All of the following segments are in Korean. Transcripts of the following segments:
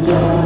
주의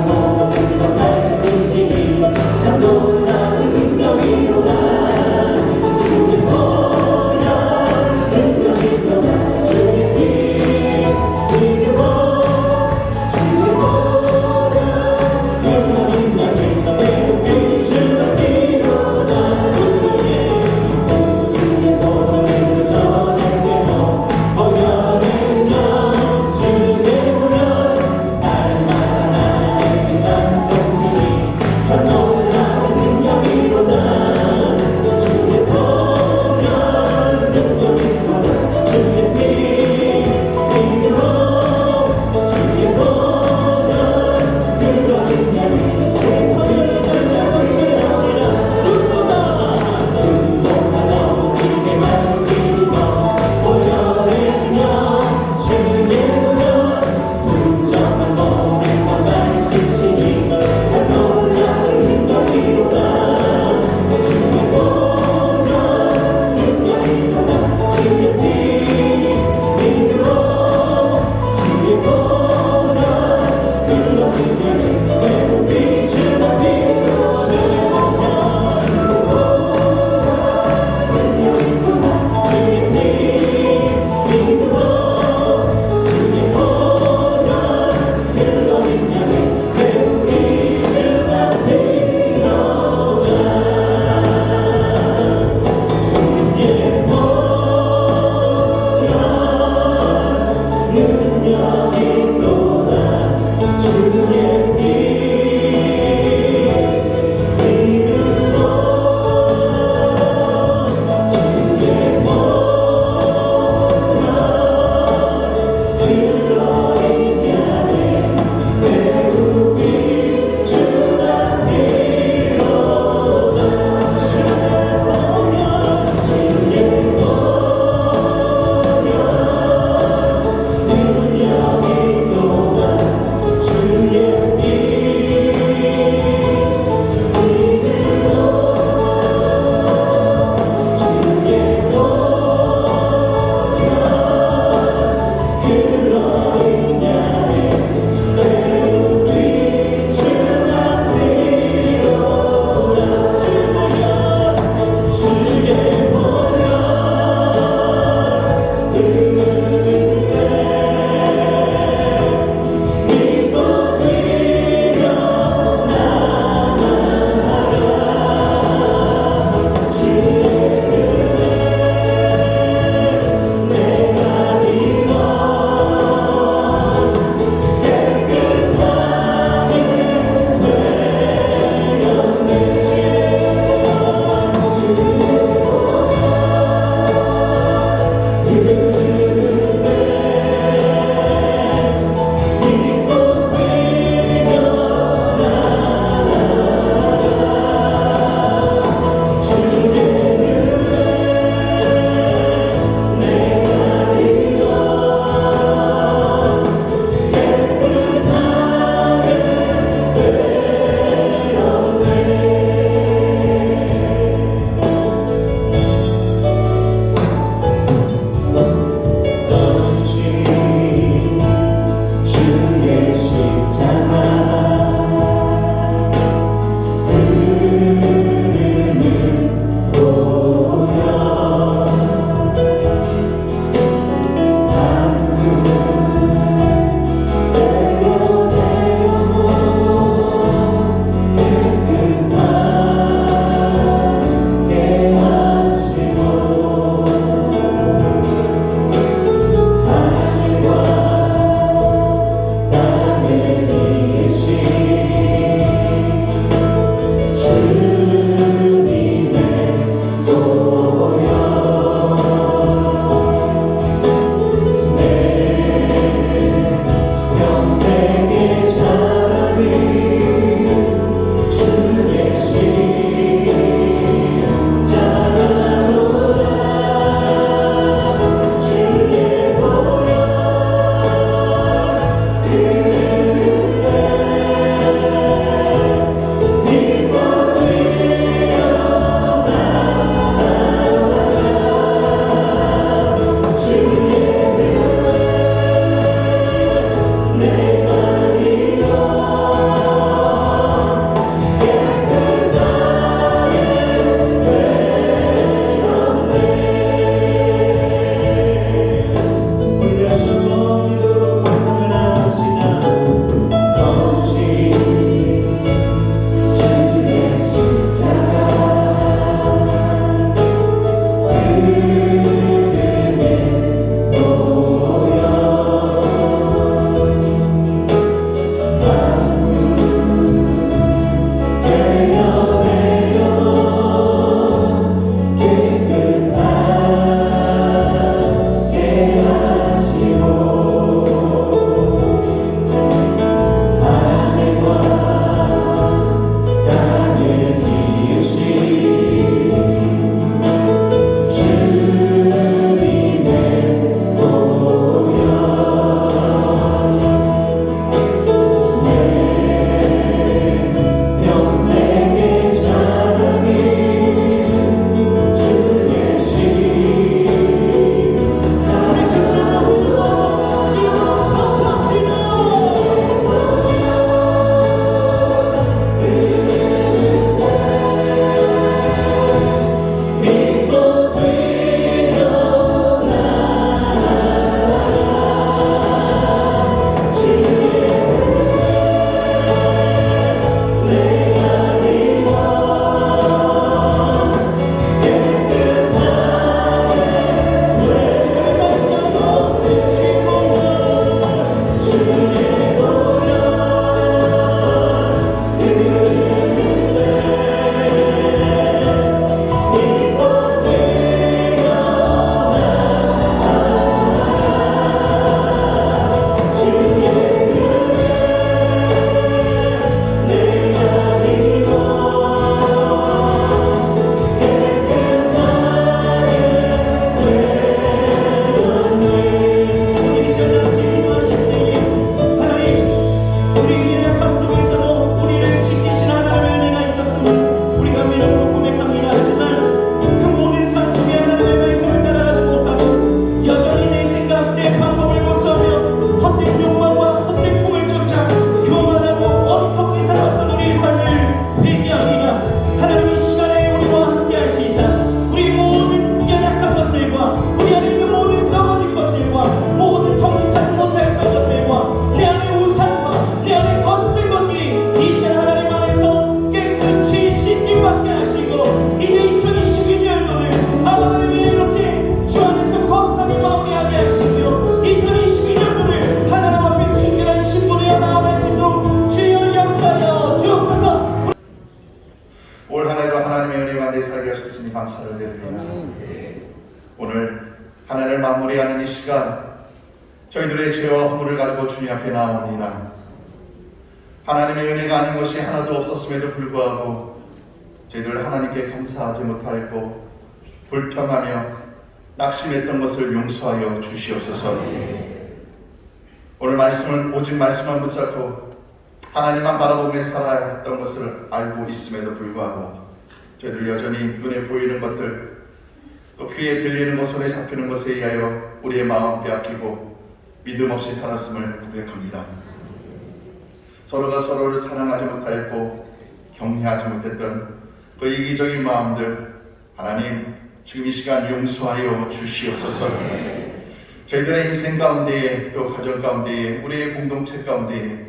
감사를 드립니다. 오늘 한 해를 마무리하는 이 시간, 저희들의 죄와 허물을 가지고 주님 앞에 나옵니다. 하나님의 은혜가 아닌 것이 하나도 없었음에도 불구하고 저희들 하나님께 감사하지 못하였고 불평하며 낙심했던 것을 용서하여 주시옵소서. 오늘 말씀은 오직 말씀만 붙잡고 하나님만 바라보며 살아야 했던 것을 알고 있음에도 불구하고 저희들 여전히 눈에 보이는 것들, 또 귀에 들리는 것, 손에 잡히는 것에 의하여 우리의 마음 빼앗기고 믿음 없이 살았음을 고백합니다. 서로가 서로를 사랑하지 못하였고 격려하지 못했던 그 이기적인 마음들, 하나님 지금 이 시간 용서하여 주시옵소서. 저희들의 인생 가운데에, 또 가정 가운데에, 우리의 공동체 가운데에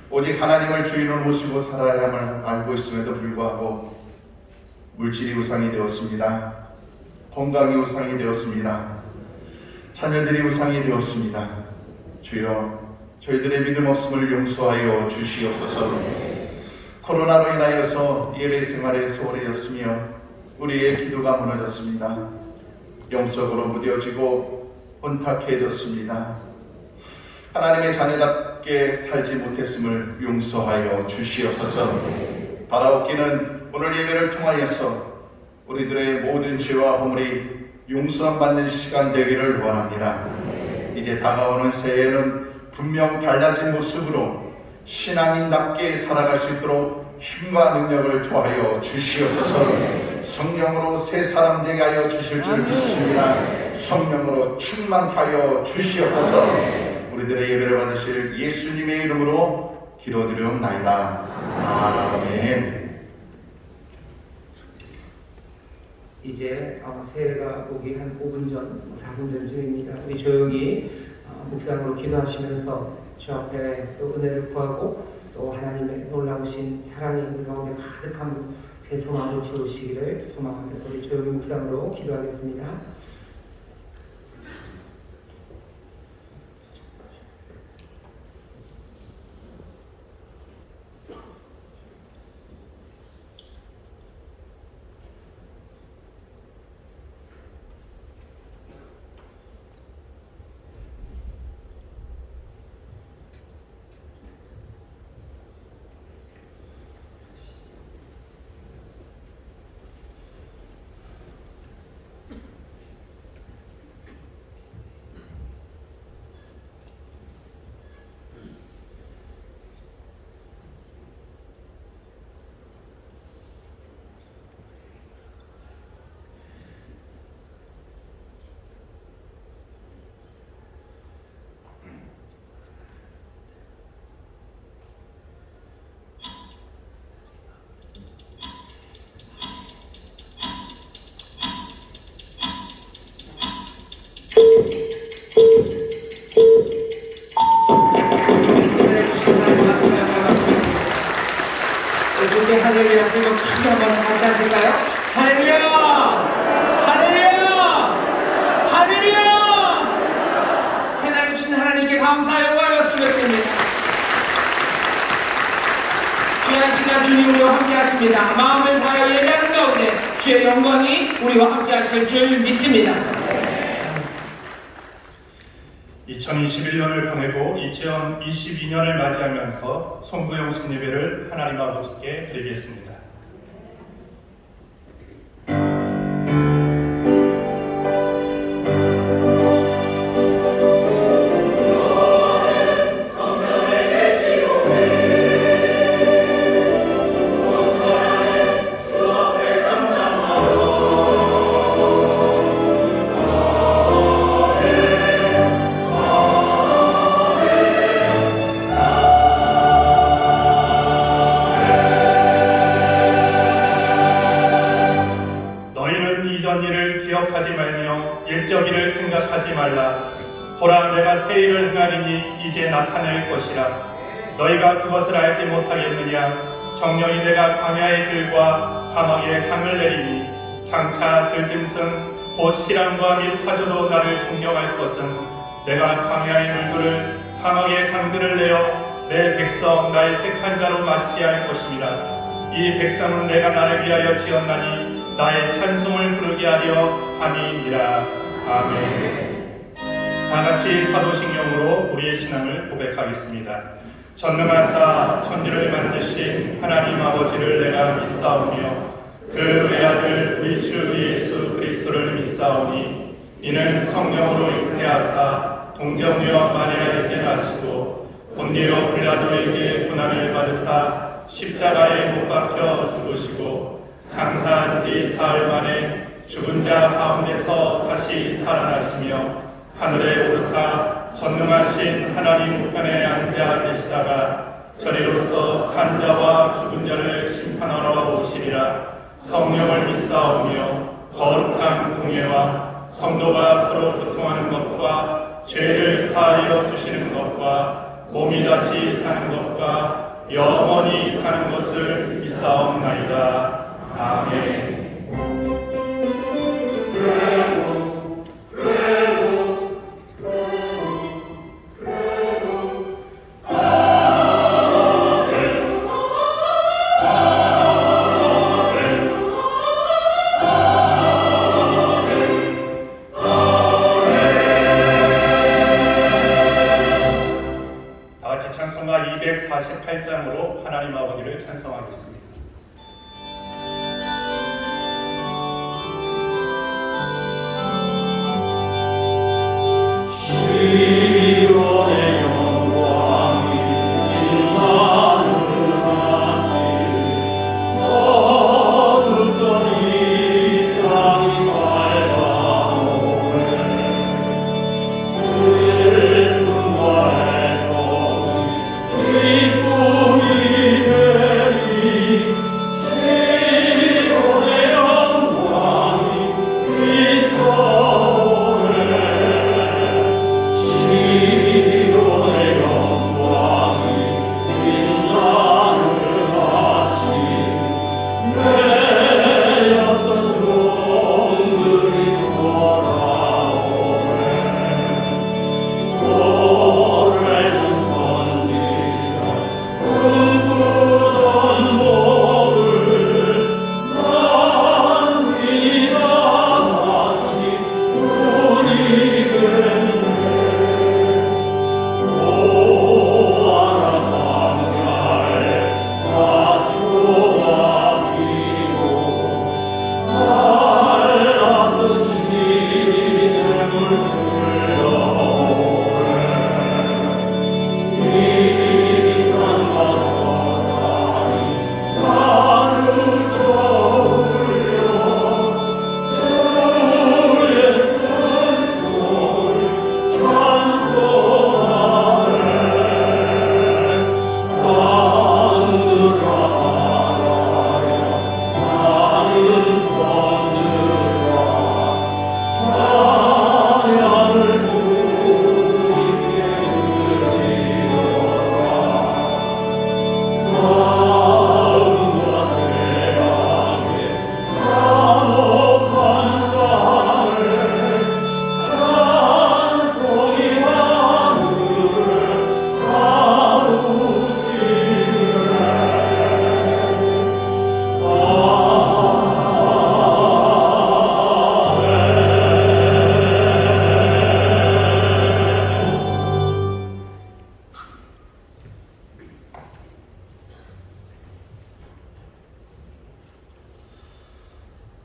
오직 하나님을 주인으로 모시고 살아야 함을 알고 있음에도 불구하고 물질이 우상이 되었습니다. 건강이 우상이 되었습니다. 자녀들이 우상이 되었습니다. 주여, 저희들의 믿음 없음을 용서하여 주시옵소서. 코로나로 인하여서 예배 생활에 소홀해졌으며 우리의 기도가 무너졌습니다. 영적으로 무뎌지고 혼탁해졌습니다. 하나님의 자녀답게 살지 못했음을 용서하여 주시옵소서. 바라옵기는 오늘 예배를 통하여서 우리들의 모든 죄와 허물이 용서함 받는 시간 되기를 원합니다. 이제 다가오는 새해에는 분명 달라진 모습으로 신앙인답게 살아갈 수 있도록 힘과 능력을 더하여 주시옵소서. 성령으로 새 사람 되게 하여 주실 줄 믿습니다. 성령으로 충만하여 주시옵소서. 우리들의 예배를 받으실 예수님의 이름으로 기도드리옵나이다. 아멘. 이제 새해가 오기 한 5분 전, 4분 전쯤입니다. 우리 조용히 묵상으로 기도하시면서 주 앞에 또 은혜를 구하고 또 하나님의 놀라우신 사랑이 우리 가운데 가득한 새 소망으로 채우시기를 소망하면서 우리 조용히 묵상으로 기도하겠습니다. 할렐루야 한번 크게 한번 같이 하실까요? 할렐루야! 할렐루야! 할렐루야! 새날 주신 하나님께 감사 영광을 말씀드립니다. 귀한 시간 주님 우리와 함께 하십니다. 마음을 다하여 예배하는 가운데 주의 영광이 우리와 함께 하실 줄 믿습니다. 2021년을 보내고 2022년을 맞이하면서 송구영신 예배를 하나님 아버지께 드리겠습니다. 옛적일을 생각하지 말라. 보라, 내가 새 일을 행하리니 이제 나타낼 것이라. 너희가 그것을 알지 못하겠느냐? 정령이 내가 광야의 길과 사막의 강을 내리니 장차 들짐승 곧 시람과 밀타조도 나를 존경할 것은 내가 광야의 물들을 사막의 강들을 내어 내 백성 나의 택한 자로 마시게 할 것입니다. 이 백성은 내가 나를 위하여 지었나니 나의 찬송을 부르게 하려 함이니라. 아멘. 다 같이 사도신경으로 우리의 신앙을 고백하겠습니다. 전능하사 천지를 만드신 하나님 아버지를 내가 믿사오며 그 외아들 우리 주 예수 그리스도를 믿사오니 이는 성령으로 잉태하사 동정녀 마리아에게 나시고 본디오 빌라도에게 고난을 받으사 십자가에 못 박혀 죽으시고 장사한 지 사흘 만에 죽은 자 가운데서 다시 살아나시며 하늘에 오르사 전능하신 하나님 우편에 앉아 계시다가 저리로서 산 자와 죽은 자를 심판하러 오시리라. 성령을 믿사오며 거룩한 공예와 성도가 서로 교통하는 것과 죄를 사하여 주시는 것과 몸이 다시 사는 것과 영원히 사는 것을 믿사옵나이다. 아멘. 찬송가 248장으로 하나님 아버지를 찬송하겠습니다.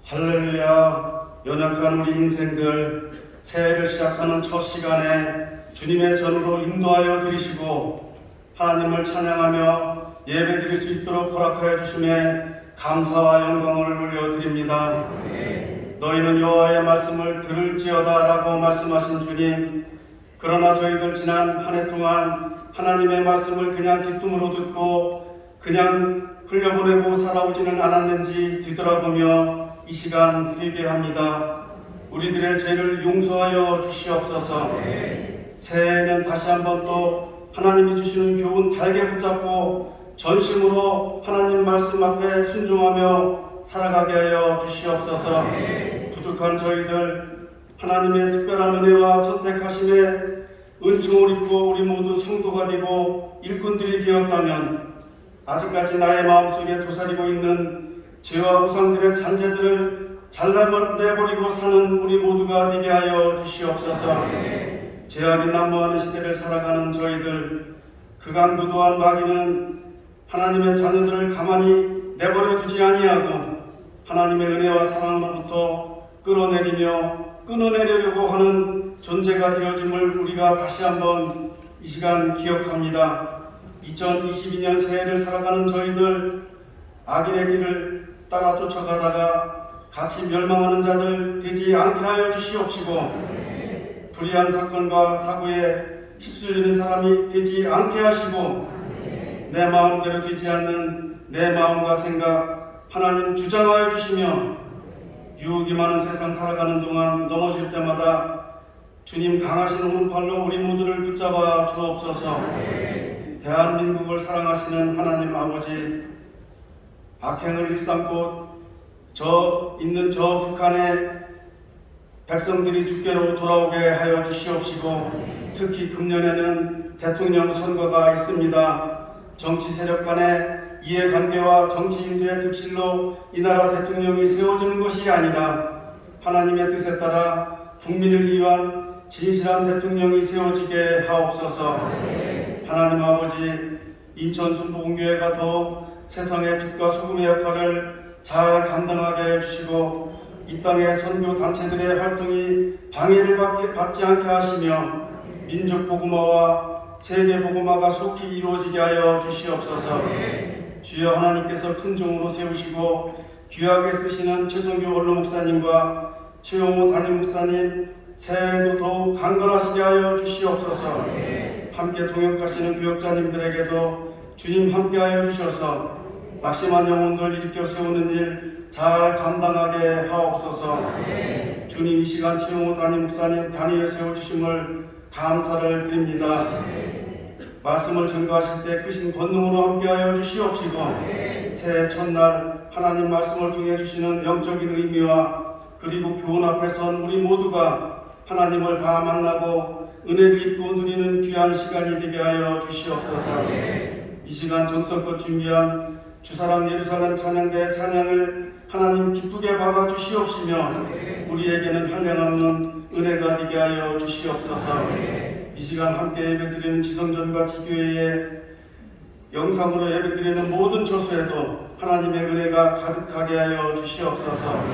할렐루야. 연약한 우리 인생들 새해를 시작하는 첫 시간에 주님의 전으로 인도하여 드리시고 하나님을 찬양하며 예배 드릴 수 있도록 허락하여 주심에 감사와 영광을 올려드립니다. 너희는 여호와의 말씀을 들을지어다 라고 말씀하신 주님, 그러나 저희들 지난 한 해 동안 하나님의 말씀을 그냥 기쁨으로 듣고 그냥 흘려보내고 살아오지는 않았는지 뒤돌아보며 이 시간 회개합니다. 우리들의 죄를 용서하여 주시옵소서. 새해에는 다시 한번 또 하나님이 주시는 교훈 달게 붙잡고 전심으로 하나님 말씀 앞에 순종하며 살아가게 하여 주시옵소서. 부족한 저희들 하나님의 특별한 은혜와 선택하심에 은총을 입고 우리 모두 성도가 되고 일꾼들이 되었다면 아직까지 나의 마음속에 도사리고 있는 죄와 우상들의 잔재들을 잘라내버리고 사는 우리 모두가 되게 하여 주시옵소서. 죄악이 난무하는 시대를 살아가는 저희들, 그강부도한 마귀는 하나님의 자녀들을 가만히 내버려 두지 아니하고 하나님의 은혜와 사랑으로부터 끌어내리며 끊어내려고 하는 존재가 되어짐을 우리가 다시 한번 이 시간 기억합니다. 2022년 새해를 살아가는 저희들, 악인의 길을 따라 쫓아가다가 같이 멸망하는 자들 되지 않게 하여 주시옵시고, 불의한 사건과 사고에 휩쓸리는 사람이 되지 않게 하시고, 내 마음대로 되지 않는 내 마음과 생각 하나님 주장하여 주시며, 유혹이 많은 세상 살아가는 동안 넘어질 때마다 주님 강하신 오른팔로 우리 모두를 붙잡아 주옵소서. 대한민국을 사랑하시는 하나님 아버지, 악행을 일삼고 있는 저 북한의 백성들이 주께로 돌아오게 하여 주시옵시고, 특히 금년에는 대통령 선거가 있습니다. 정치 세력 간의 이해관계와 정치인들의 득실로 이 나라 대통령이 세워지는 것이 아니라 하나님의 뜻에 따라 국민을 위한 진실한 대통령이 세워지게 하옵소서. 하나님 아버지, 인천 순복음교회가 더 세상의 빛과 소금의 역할을 잘 감당하게 해주시고, 이 땅의 선교 단체들의 활동이 방해를 받지 않게 하시며 민족 복음화와 세계 복음화가 속히 이루어지게 하여 주시옵소서. 주여, 하나님께서 큰 종으로 세우시고 귀하게 쓰시는 최성교 원로 목사님과 최용호 담임 목사님, 새해에도 더욱 강건하시게 하여 주시옵소서. 함께 동역하시는 교역자님들에게도 주님 함께하여 주셔서 낙심한 영혼들 일으켜 세우는 일 잘 감당하게 하옵소서. 주님, 이 시간 최용호 담임 목사님 단위에 세워주심을 감사를 드립니다. 말씀을 전가하실 때 크신 권능으로 함께하여 주시옵시고, 새해 첫날 하나님 말씀을 통해 주시는 영적인 의미와 그리고 교훈 앞에 선 우리 모두가 하나님을 다 만나고 은혜를 입고 누리는 귀한 시간이 되게 하여 주시옵소서. 이 시간 정성껏 준비한 주사랑 예루살렘 찬양대 찬양을 하나님 기쁘게 받아 주시옵시며 우리에게는 한량없는 은혜가 되게 하여 주시옵소서. 이 시간 함께 예배드리는 지성전과 지교회에 영상으로 예배드리는 모든 처소에도 하나님의 은혜가 가득하게 하여 주시옵소서.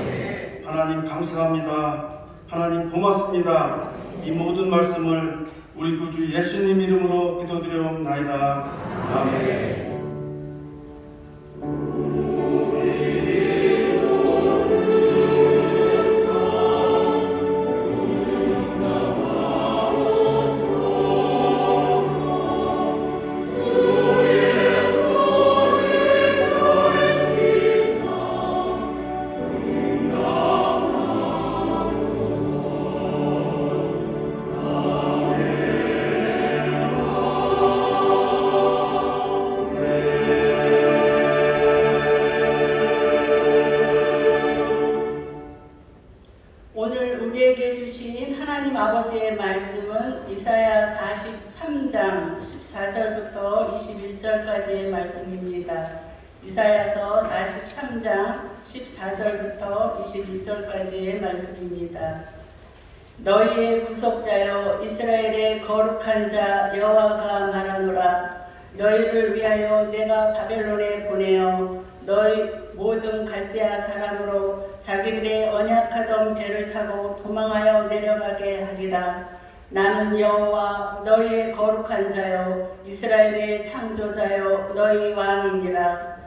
하나님 감사합니다. 하나님 고맙습니다. 이 모든 말씀을 우리 구주 예수님 이름으로 기도드려옵나이다. 아멘. 오늘 우리에게 주신 하나님 아버지의 말씀은 이사야 43장 14절부터 21절까지의 말씀입니다. 이사야서 43장 14절부터 21절까지의 말씀입니다. 너희의 구속자여 이스라엘의 거룩한 자 여호와가 말하노라. 너희를 위하여 내가 바벨론에 보내어 너희 모든 갈대아 사람으로 자기들의 언약하던 배를 타고 도망하여 내려가게 하리라. 나는 여호와 너희의 거룩한 자여 이스라엘의 창조자여 너희 왕이니라.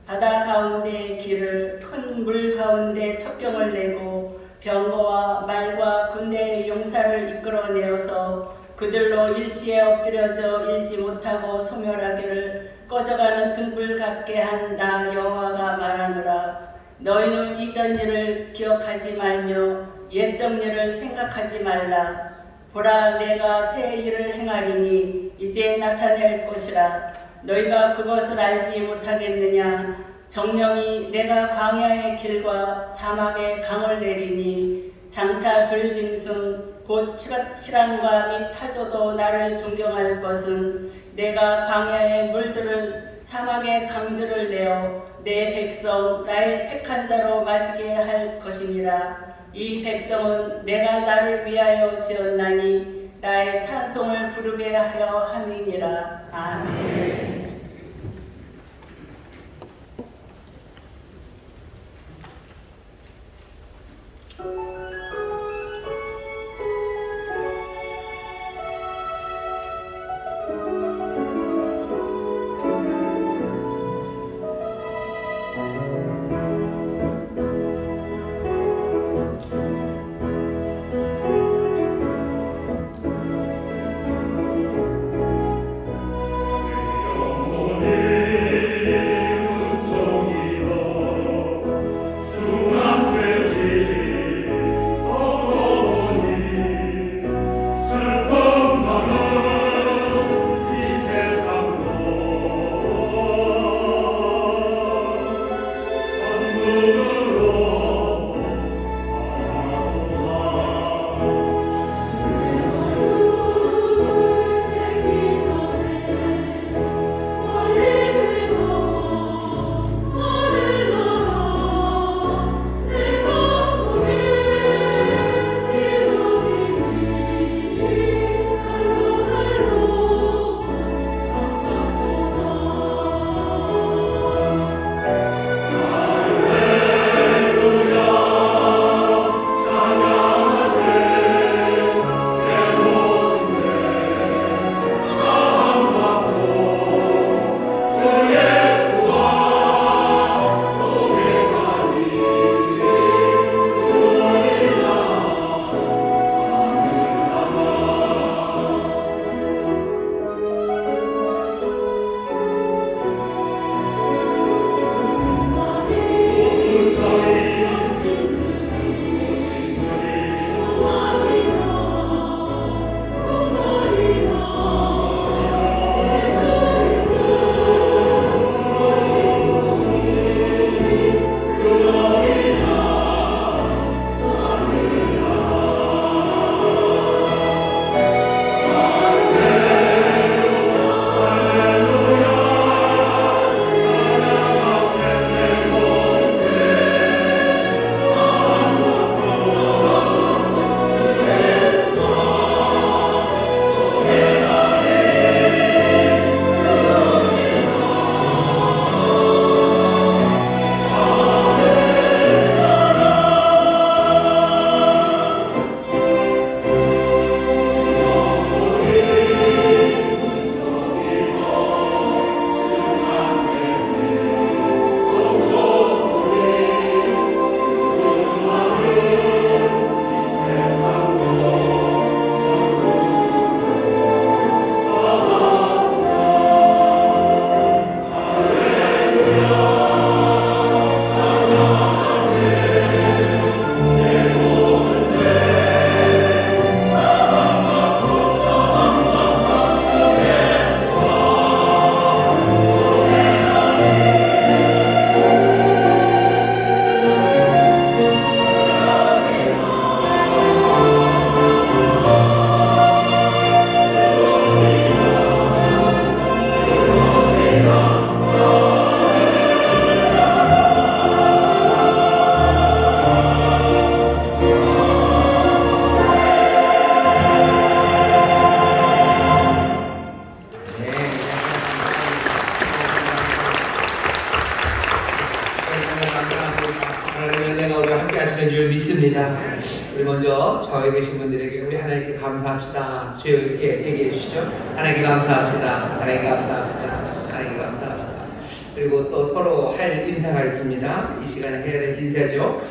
바다 가운데 길을 큰 물 가운데 첩경을 내고 병거와 말과 군대의 용사를 이끌어내어서 그들로 일시에 엎드려져 일지 못하고 소멸하기를 꺼져가는 등불 같게 한 나 여호와가 말하노라. 너희는 이전 일을 기억하지 말며 옛적 일을 생각하지 말라. 보라, 내가 새 일을 행하리니 이제 나타낼 것이라. 너희가 그것을 알지 못하겠느냐? 정령이 내가 광야의 길과 사막의 강을 내리니 장차 들짐승 곧 시란과 및 타조도 나를 존경할 것은 내가 광야의 물들을 사막의 강들을 내어 내 백성 나의 택한 자로 마시게 할 것이니라. 이 백성은 내가 나를 위하여 지었나니 나의 찬송을 부르게 하려 함이니라. 아멘. 우리 먼저 저에 계신 분들에게 우리 하나님께 감사합시다. 주여 얘기해 주시죠. 하나님께 감사합시다. 하나님께 감사합시다. 하나님께 감사합시다. 그리고 또 서로 할 인사가 있습니다. 이 시간에 해야 될 인사죠.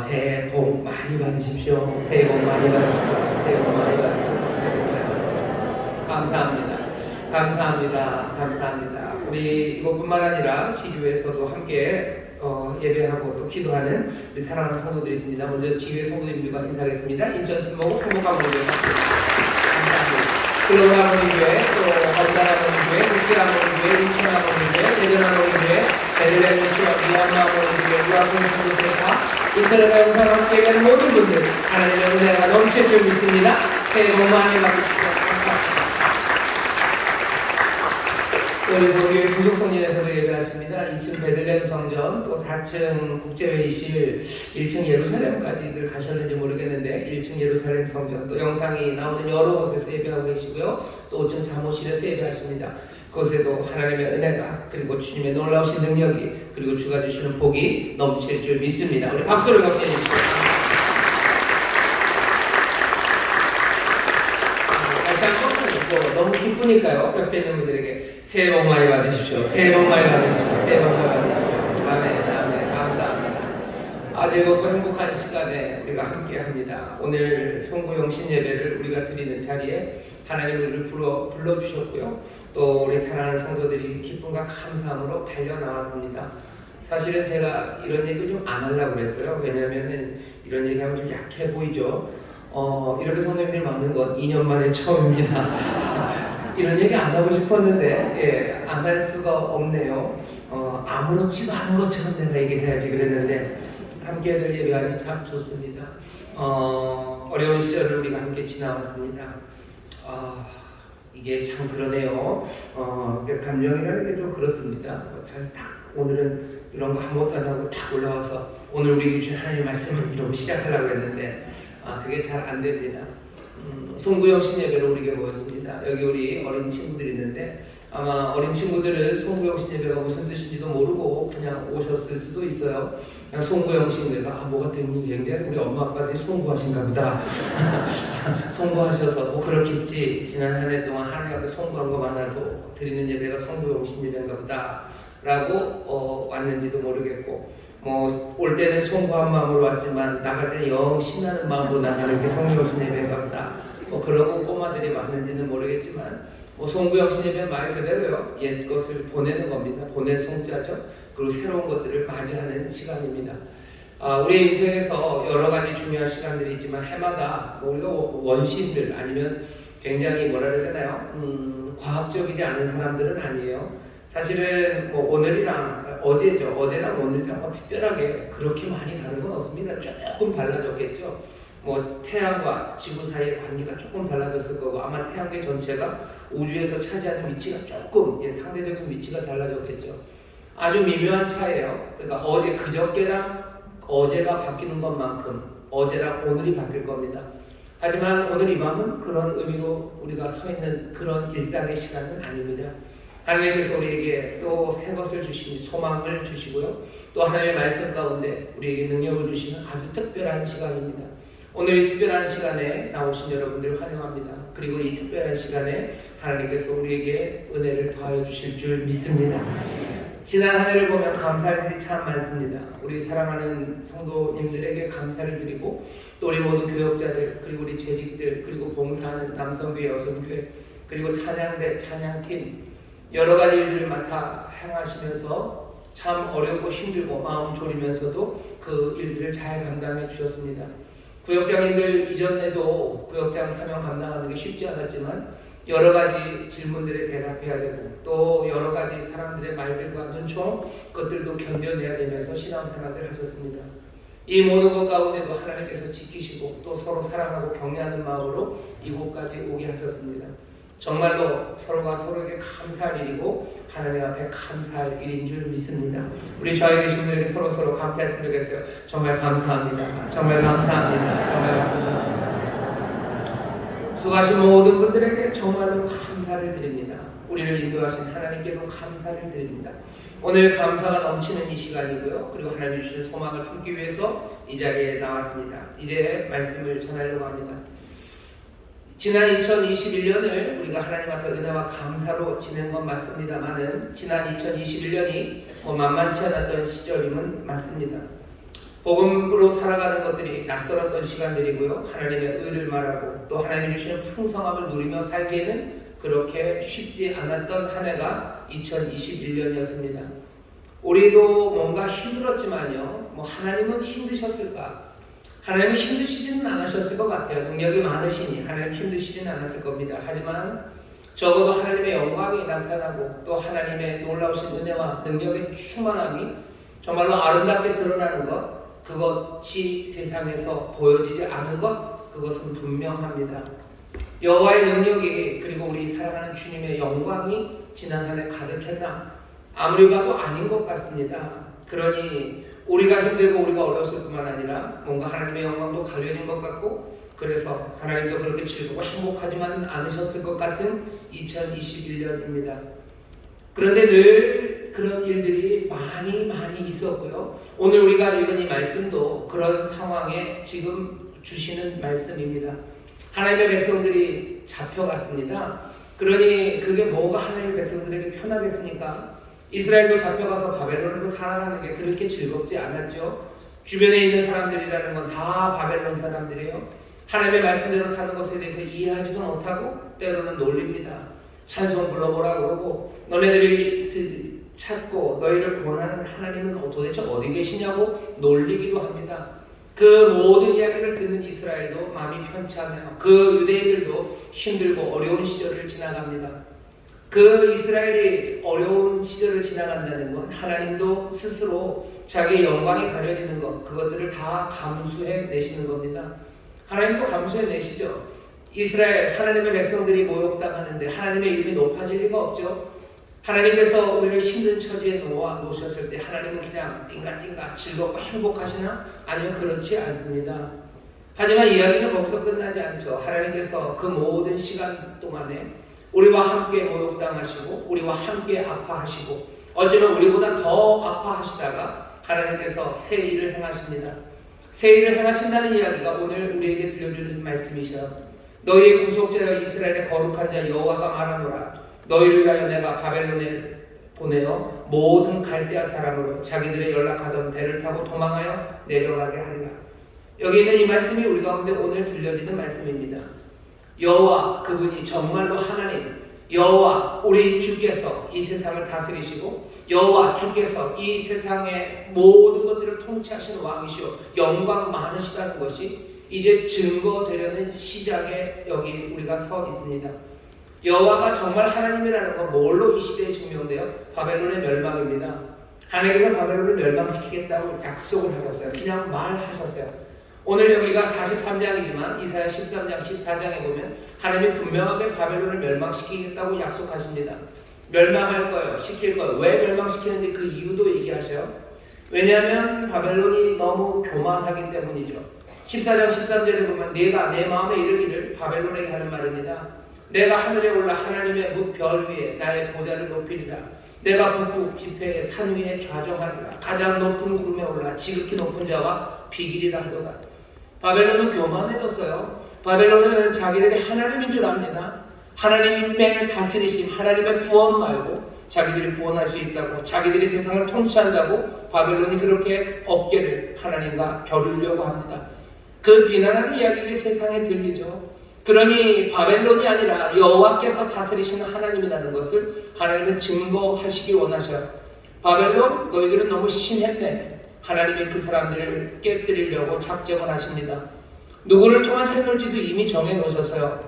새해 복 많이 받으십시오. 새해 복 많이 받으십시오. 새해 복 많이 받으십시오. 감사합니다. 감사합니다. 감사합니다. 우리 이것뿐만 아니라 지교에서도 함께 예배하고 또 기도하는 우리 사랑하는 성도들이 있습니다. 먼저 지교회 성도님들과 인사하겠습니다. 인천 순복음 행복한모교회 감사합니다. 글로벌한모교회, 또 건달한모교회, 국제한모교회, 인천한모교회, 대전한모교회, 베들레헴 미얀마한모교회, 유아공동체사, 인터넷 영상을 함께 하는 모든 분들 하나님의 은혜가 넘칠 줄 믿습니다. 새해 복 많이 받으십시오. 감사합니다. 우리 거기에 부족성전에서도 예배하십니다. 2층 베들레헴 성전, 또 4층 국제회의실, 1층 예루살렘까지들 가셨는지 모르겠는데 1층 예루살렘 성전, 또 영상이 나오는 여러 곳에서 예배하고 계시고요. 또 5층 사무실에서 예배하십니다. 그곳에도 하나님의 은혜가, 그리고 주님의 놀라우신 능력이, 그리고 주가 주시는 복이 넘칠 줄 믿습니다. 우리 박수를 격려해 주시고 다시 한번 너무 기쁘니까요. 옆에 있는 분들에게 새해 복 많이 받으십시오. 새해 복 많이 받으십시오. 새해 복 많이 받으십시오. 아멘, 아멘. 감사합니다. 즐겁고 행복한 시간에 우리가 함께 합니다. 오늘 송구영신 예배를 우리가 드리는 자리에 하나님을 불러주셨고요. 또 우리 사랑하는 성도들이 기쁨과 감사함으로 달려 나왔습니다. 사실은 제가 이런 얘기 좀 안 하려고 그랬어요. 왜냐하면 이런 얘기하면 좀 약해 보이죠. 이렇게 성도님들이 많은 건 2년 만에 처음입니다. 이런 얘기 안 하고 싶었는데 안 할 수가 없네요. 아무렇지도 않은 것처럼 내가 얘기를 해야지 그랬는데 함께들 예배하니 참 좋습니다. 어려운 시절을 우리가 함께 지나왔습니다. 이게 참 그러네요. 감정이라는 게 좀 그렇습니다. 사실 딱 오늘은 이런 거 아무것도 안 하고 딱 올라와서 오늘 우리에게 주신 하나님의 말씀을 이러고 시작하려고 했는데 그게 잘 안 됩니다. 송구영신 예배로 우리에게 모였습니다. 여기 우리 어린 친구들이 있는데 아마 어린 친구들은 송구영신 예배가 무슨 뜻인지도 모르고 그냥 오셨을 수도 있어요. 그냥 송구영신 예배가 뭐가 되니 굉장히 우리 엄마 아빠들이 송구하신가 보다. 송구하셔서 뭐 그렇겠지. 지난 한 해 동안 하나님 앞에 송구한 거 많아서 드리는 예배가 송구영신 예배인가 보다 라고 왔는지도 모르겠고 올 때는 송구한 마음으로 왔지만 나갈 때는 영 신나는 마음으로 나가는 게 송구영신 예배인가 보다. 그러고 꼬마들이 왔는지는 모르겠지만 송구영신 예배는 말 그대로요. 옛 것을 보내는 겁니다. 보낸 송자죠. 그리고 새로운 것들을 맞이하는 시간입니다. 우리 인생에서 여러 가지 중요한 시간들이 있지만 해마다 우리가 원시인들 아니면 굉장히 뭐라 해야 되나요? 과학적이지 않은 사람들은 아니에요. 사실은 오늘이랑 어제랑 오늘이랑 특별하게 그렇게 많이 다른 건 없습니다. 조금 달라졌겠죠. 태양과 지구 사이의 관계가 조금 달라졌을 거고 아마 태양계 전체가 우주에서 차지하는 위치가 조금 상대적인 위치가 달라졌겠죠. 아주 미묘한 차이예요. 그러니까 그저께랑 어제가 바뀌는 것만큼 어제랑 오늘이 바뀔 겁니다. 하지만 오늘 이 밤은 그런 의미로 우리가 서 있는 그런 일상의 시간은 아닙니다. 하나님께서 우리에게 또 새 것을 주시니 소망을 주시고요. 또 하나님의 말씀 가운데 우리에게 능력을 주시는 아주 특별한 시간입니다. 오늘 이 특별한 시간에 나오신 여러분들을 환영합니다. 그리고 이 특별한 시간에 하나님께서 우리에게 은혜를 더하여 주실 줄 믿습니다. 지난 한 해를 보면 감사할 일이 참 많습니다. 우리 사랑하는 성도님들에게 감사를 드리고 또 우리 모든 교역자들 그리고 우리 재직들 그리고 봉사하는 남성교회 여성교회 그리고 찬양대 찬양팀 여러 가지 일들을 맡아 행하시면서 참 어렵고 힘들고 마음 졸이면서도 그 일들을 잘 감당해 주셨습니다. 구역장님들 이전에도 구역장 사명 감당하는 게 쉽지 않았지만 여러 가지 질문들에 대답해야 되고 또 여러 가지 사람들의 말들과 눈총 그것들도 견뎌내야 되면서 신앙생활을 하셨습니다. 이 모든 것 가운데도 하나님께서 지키시고 또 서로 사랑하고 격려하는 마음으로 이곳까지 오게 하셨습니다. 정말로 서로가 서로에게 감사할 일이고 하나님 앞에 감사할 일인 줄 믿습니다. 우리 저희 계신 분들에게 서로 감사했으면 좋겠어요. 정말 감사합니다. 정말 감사합니다. 정말 감사합니다. 수고하신 모든 분들에게 정말로 감사를 드립니다. 우리를 인도하신 하나님께도 감사를 드립니다. 오늘 감사가 넘치는 이 시간이고요. 그리고 하나님 주신 소망을 품기 위해서 이 자리에 나왔습니다. 이제 말씀을 전하려고 합니다. 지난 2021년을 우리가 하나님 앞에 은혜와 감사로 지낸 건 맞습니다만은 지난 2021년이 만만치 않았던 시절임은 맞습니다. 복음으로 살아가는 것들이 낯설었던 시간들이고요. 하나님의 의를 말하고 또 하나님이 주시는 풍성함을 누리며 살기에는 그렇게 쉽지 않았던 한 해가 2021년이었습니다. 우리도 뭔가 힘들었지만요. 하나님은 힘드셨을까? 하나님은 힘드시지는 않으셨을 것 같아요. 능력이 많으시니 하나님 힘드시지는 않았을 겁니다. 하지만 적어도 하나님의 영광이 나타나고 또 하나님의 놀라우신 은혜와 능력의 충만함이 정말로 아름답게 드러나는 것, 그것이 세상에서 보여지지 않은 것, 그것은 분명합니다. 여호와의 능력이 그리고 우리 사랑하는 주님의 영광이 지난 한 해 가득했나? 아무리 봐도 아닌 것 같습니다. 그러니 우리가 힘들고 우리가 어려웠을 뿐만 아니라 뭔가 하나님의 영광도 가려진 것 같고, 그래서 하나님도 그렇게 즐겁고 행복하지만 않으셨을 것 같은 2021년입니다. 그런데 늘 그런 일들이 많이 있었고요. 오늘 우리가 읽은 이 말씀도 그런 상황에 지금 주시는 말씀입니다. 하나님의 백성들이 잡혀갔습니다. 그러니 그게 뭐가 하나님의 백성들에게 편하겠습니까? 이스라엘도 잡혀가서 바벨론에서 살아가는 게 그렇게 즐겁지 않았죠. 주변에 있는 사람들이라는 건 다 바벨론 사람들이에요. 하나님의 말씀대로 사는 것에 대해서 이해하지도 못하고 때로는 놀립니다. 찬송 불러보라 그러고, 너네들이 찾고 너희를 구원하는 하나님은 도대체 어디 계시냐고 놀리기도 합니다. 그 모든 이야기를 듣는 이스라엘도 마음이 편치 않아요. 그 유대인들도 힘들고 어려운 시절을 지나갑니다. 그 이스라엘이 어려운 시절을 지나간다는 건 하나님도 스스로 자기의 영광이 가려지는 것, 그것들을 다 감수해 내시는 겁니다. 하나님도 감수해 내시죠. 이스라엘 하나님의 백성들이 모욕당하는데 하나님의 이름이 높아질 리가 없죠. 하나님께서 우리를 힘든 처지에 놓으셨을 때 하나님은 그냥 띵가띵가 즐겁고 행복하시나? 아니요, 그렇지 않습니다. 하지만 이야기는 거기서 끝나지 않죠. 하나님께서 그 모든 시간 동안에 우리와 함께 모욕당하시고 우리와 함께 아파하시고 어쩌면 우리보다 더 아파하시다가 하나님께서 새 일을 행하십니다. 새 일을 행하신다는 이야기가 오늘 우리에게 들려주는 말씀이셔요. 너희의 구속자여 이스라엘의 거룩한 자 여호와가 말하노라. 너희를 위하여 내가 바벨론에 보내어 모든 갈대아 사람으로 자기들의 연락하던 배를 타고 도망하여 내려가게 하리라. 여기 있는 이 말씀이 우리 가운데 오늘 들려지는 말씀입니다. 여호와 그분이 정말로 하나님, 여호와 우리 주께서 이 세상을 다스리시고 여호와 주께서 이 세상의 모든 것들을 통치하시는 왕이시오 영광 많으시다는 것이 이제 증거되려는 시작에 여기 우리가 서 있습니다. 여호와가 정말 하나님이라는 건 뭘로 이 시대에 증명돼요? 바벨론의 멸망입니다. 하나님께서 바벨론을 멸망시키겠다고 약속을 하셨어요. 그냥 말하셨어요. 오늘 여기가 43장이지만 이사야 13장, 14장에 보면 하나님이 분명하게 바벨론을 멸망시키겠다고 약속하십니다. 멸망할 거예요. 시킬 거예요. 왜 멸망시키는지 그 이유도 얘기하셔요. 왜냐하면 바벨론이 너무 교만하기 때문이죠. 14장 13절에 보면 내가 내 마음에 이르기를 바벨론에게 하는 말입니다. 내가 하늘에 올라 하나님의 뭇별 위에 나의 보좌를 높이리라. 내가 북극 지폐의 산 위에 좌정하리라. 가장 높은 구름에 올라 지극히 높은 자와 비기리라 하도다. 바벨론은 교만해졌어요. 바벨론은 자기들이 하나님인 줄 압니다. 하나님의 다스리심, 하나님의 구원 말고 자기들이 구원할 수 있다고, 자기들이 세상을 통치한다고 바벨론이 그렇게 어깨를 하나님과 겨루려고 합니다. 그 비난하는 이야기들이 세상에 들리죠. 그러니 바벨론이 아니라 여호와께서 다스리시는 하나님이라는 것을 하나님은 증거하시기 원하셔요. 바벨론 너희들은 너무 심했네. 하나님이 그 사람들을 깨뜨리려고 작정을 하십니다. 누구를 통한 새놀지도 이미 정해놓으셨어요.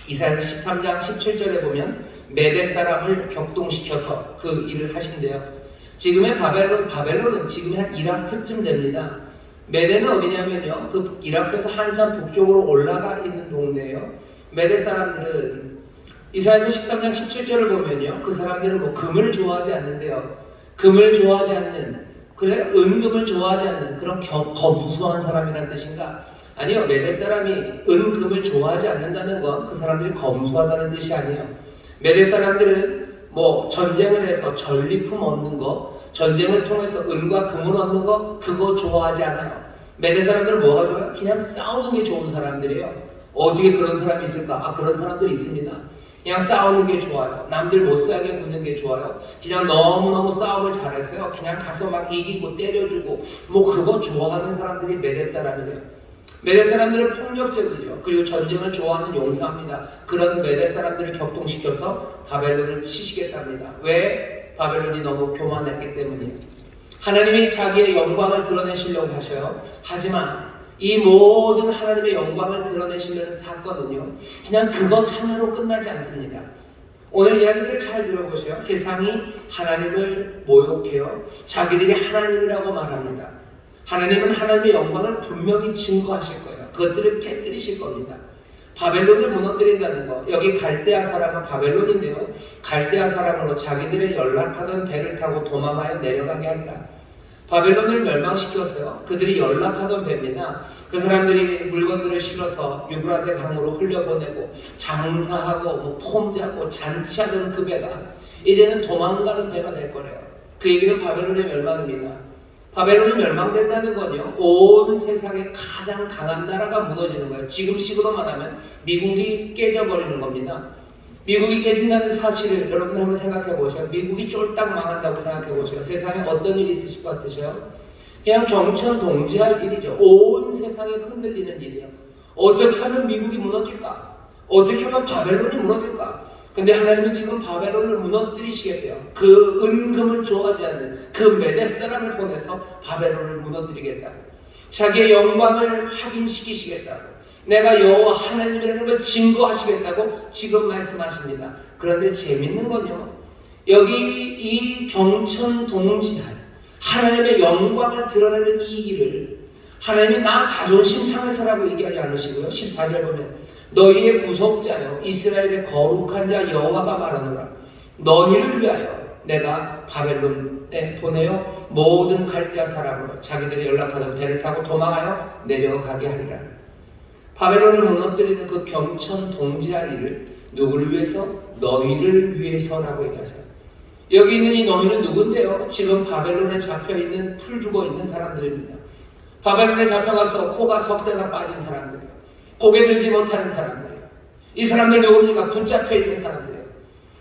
이사야 13장 17절에 보면 메대 사람을 격동시켜서 그 일을 하신대요. 지금의 바벨론은 지금 한 이라크쯤 됩니다. 메대는 어디냐면요, 그 이라크에서 한참 북쪽으로 올라가 있는 동네예요. 메대 사람들은 이사야서 13장 17절을 보면요, 그 사람들은 뭐 금을 좋아하지 않는데요. 금을 좋아하지 않는, 그래 은금을 좋아하지 않는 그런 거부수한 사람이라는 뜻인가? 아니요, 메대 사람이 은금을 좋아하지 않는다는 건 그 사람들이 검소하다는 뜻이 아니에요. 메대 사람들은 뭐 전쟁을 해서 전리품 얻는 거, 전쟁을 통해서 은과 금을 얻는 거, 그거 좋아하지 않아요. 메대 사람들은 뭐가 좋아요? 그냥 싸우는 게 좋은 사람들이에요. 어디에 그런 사람이 있을까? 아, 그런 사람들이 있습니다. 그냥 싸우는 게 좋아요. 남들 못 살게 구는 게 좋아요. 그냥 너무너무 싸움을 잘했어요. 그냥 가서 막 이기고 때려주고 뭐 그거 좋아하는 사람들이 메대 사람이에요. 메대 사람들은 폭력적이죠. 그리고 전쟁을 좋아하는 용사입니다. 그런 메대 사람들을 격동시켜서 바벨론을 치시겠답니다. 왜? 바벨론이 너무 교만했기 때문이에요. 하나님이 자기의 영광을 드러내시려고 하셔요. 하지만 이 모든 하나님의 영광을 드러내시려는 사건은요, 그냥 그것 하나로 끝나지 않습니다. 오늘 이야기들을 잘 들어보세요. 세상이 하나님을 모욕해요. 자기들이 하나님이라고 말합니다. 하나님은 하나님의 영광을 분명히 증거하실 거예요. 그것들을 깨뜨리실 겁니다. 바벨론을 무너뜨린다는 거. 여기 갈대아 사람은 바벨론인데요. 갈대아 사람으로 자기들의 연락하던 배를 타고 도망하여 내려가게 한다. 바벨론을 멸망시켰어요. 그들이 연락하던 배입니다. 그 사람들이 물건들을 실어서 유브라데 강으로 흘려보내고 장사하고 폼 잡고 잔치하던 그 배가 이제는 도망가는 배가 될 거래요. 그 얘기는 바벨론의 멸망입니다. 바벨론이 멸망된다는 건요, 온 세상에 가장 강한 나라가 무너지는 거예요. 지금식으로 말하면 미국이 깨져버리는 겁니다. 미국이 깨진다는 사실을 여러분 한번 생각해 보세요. 미국이 쫄딱 망한다고 생각해 보세요. 세상에 어떤 일이 있으실 것 같으세요? 그냥 경천동지할 일이죠. 온 세상이 흔들리는 일이에요. 어떻게 하면 미국이 무너질까? 어떻게 하면 바벨론이 무너질까? 근데 하나님은 지금 바벨론을 무너뜨리시겠대요. 그 은금을 좋아하지 않는 그 메대 사람을 보내서 바벨론을 무너뜨리겠다. 자기의 영광을 확인시키시겠다고. 내가 여호와 하나님이라는 걸 증거하시겠다고 지금 말씀하십니다. 그런데 재밌는 건요, 여기 이 경천 동지할 하나님의 영광을 드러내는 이 일을 하나님이 나 자존심 상해서라고 얘기하지 않으시고요. 14절 보면 너희의 구속자여 이스라엘의 거룩한 자 여호와가 말하노라. 너희를 위하여 내가 바벨론에 보내어 모든 갈대아 사람으로 자기들이 연락하던 배를 타고 도망하여 내려가게 하리라. 바벨론을 무너뜨리는 그 경천 동지할 일을 누구를 위해서? 너희를 위해서라고 얘기하셔요. 여기 있는 이 너희는 누군데요? 지금 바벨론에 잡혀있는 풀 죽어있는 사람들입니다. 바벨론에 잡혀가서 코가 석대가 빠진 사람들이에요. 고개 들지 못하는 사람들이에요. 이 사람들 누굽니까? 붙잡혀있는 사람들이에요.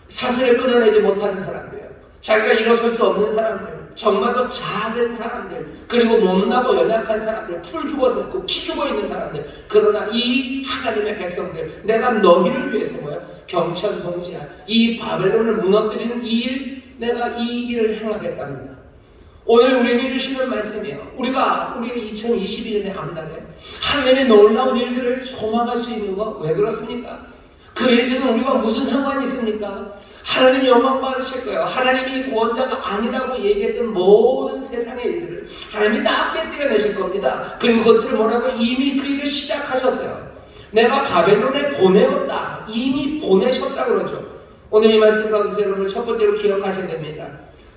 사슬을 끊어내지 못하는 사람들이에요. 자기가 일어설 수 없는 사람들, 정말로 작은 사람들, 그리고 못나고 연약한 사람들, 풀 죽어서 있고 키 죽어 있는 사람들. 그러나 이 하나님의 백성들, 내가 너희를 위해서 뭐야? 경천 동지야. 이 바벨론을 무너뜨리는 이 일, 내가 이 일을 행하겠답니다. 오늘 우리에게 주시는 말씀이에요. 우리가 2022년의 앞날에 하나님의 놀라운 일들을 소망할 수 있는 거 왜 그렇습니까? 그 일들은 우리가 무슨 상관이 있습니까? 하나님 영광 받으실 거예요. 하나님이 구원자가 아니라고 얘기했던 모든 세상의 일들을 하나님이 다 빼뜨려내실 겁니다. 그리고 그것들을 뭐라고? 이미 그 일을 시작하셨어요. 내가 바벨론에 보내었다. 이미 보내셨다 그러죠. 오늘 이 말씀 가운데서 여러분 첫 번째로 기억하셔야 됩니다.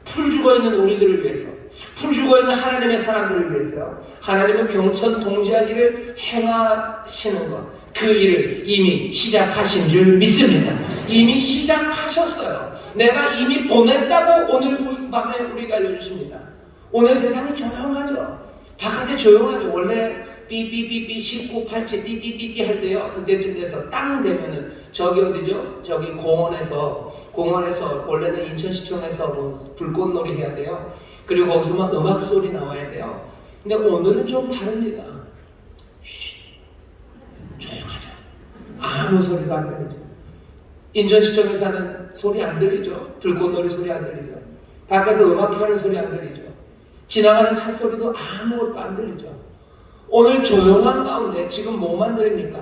풀 죽어있는 우리들을 위해서, 풀 죽어있는 하나님의 사람들을 위해서 하나님은 경천 동지할 일을 행하시는 것, 그 일을 이미 시작하신 줄 믿습니다. 이미 시작하셨어요. 내가 이미 보냈다고 오늘 밤에 우리가 알려주십니다. 오늘 세상이 조용하죠. 바깥에 조용하죠. 원래 삐삐삐삐 1987 띠띠띠띠 할 때요, 그때쯤 돼서 땅 되면은 저기 어디죠? 저기 공원에서 원래는 인천시청에서 뭐 불꽃놀이 해야 돼요. 그리고 거기서 막 음악 소리 나와야 돼요. 근데 오늘은 좀 다릅니다. 조용하죠. 아무 소리도 안 들리죠. 인천시청에서는 소리 안 들리죠. 불꽃놀이 소리 안 들리죠. 밖에서 음악하는 소리 안 들리죠. 지나가는 차 소리도 아무것도 안 들리죠. 오늘 조용한 가운데 지금 뭐만 들립니까?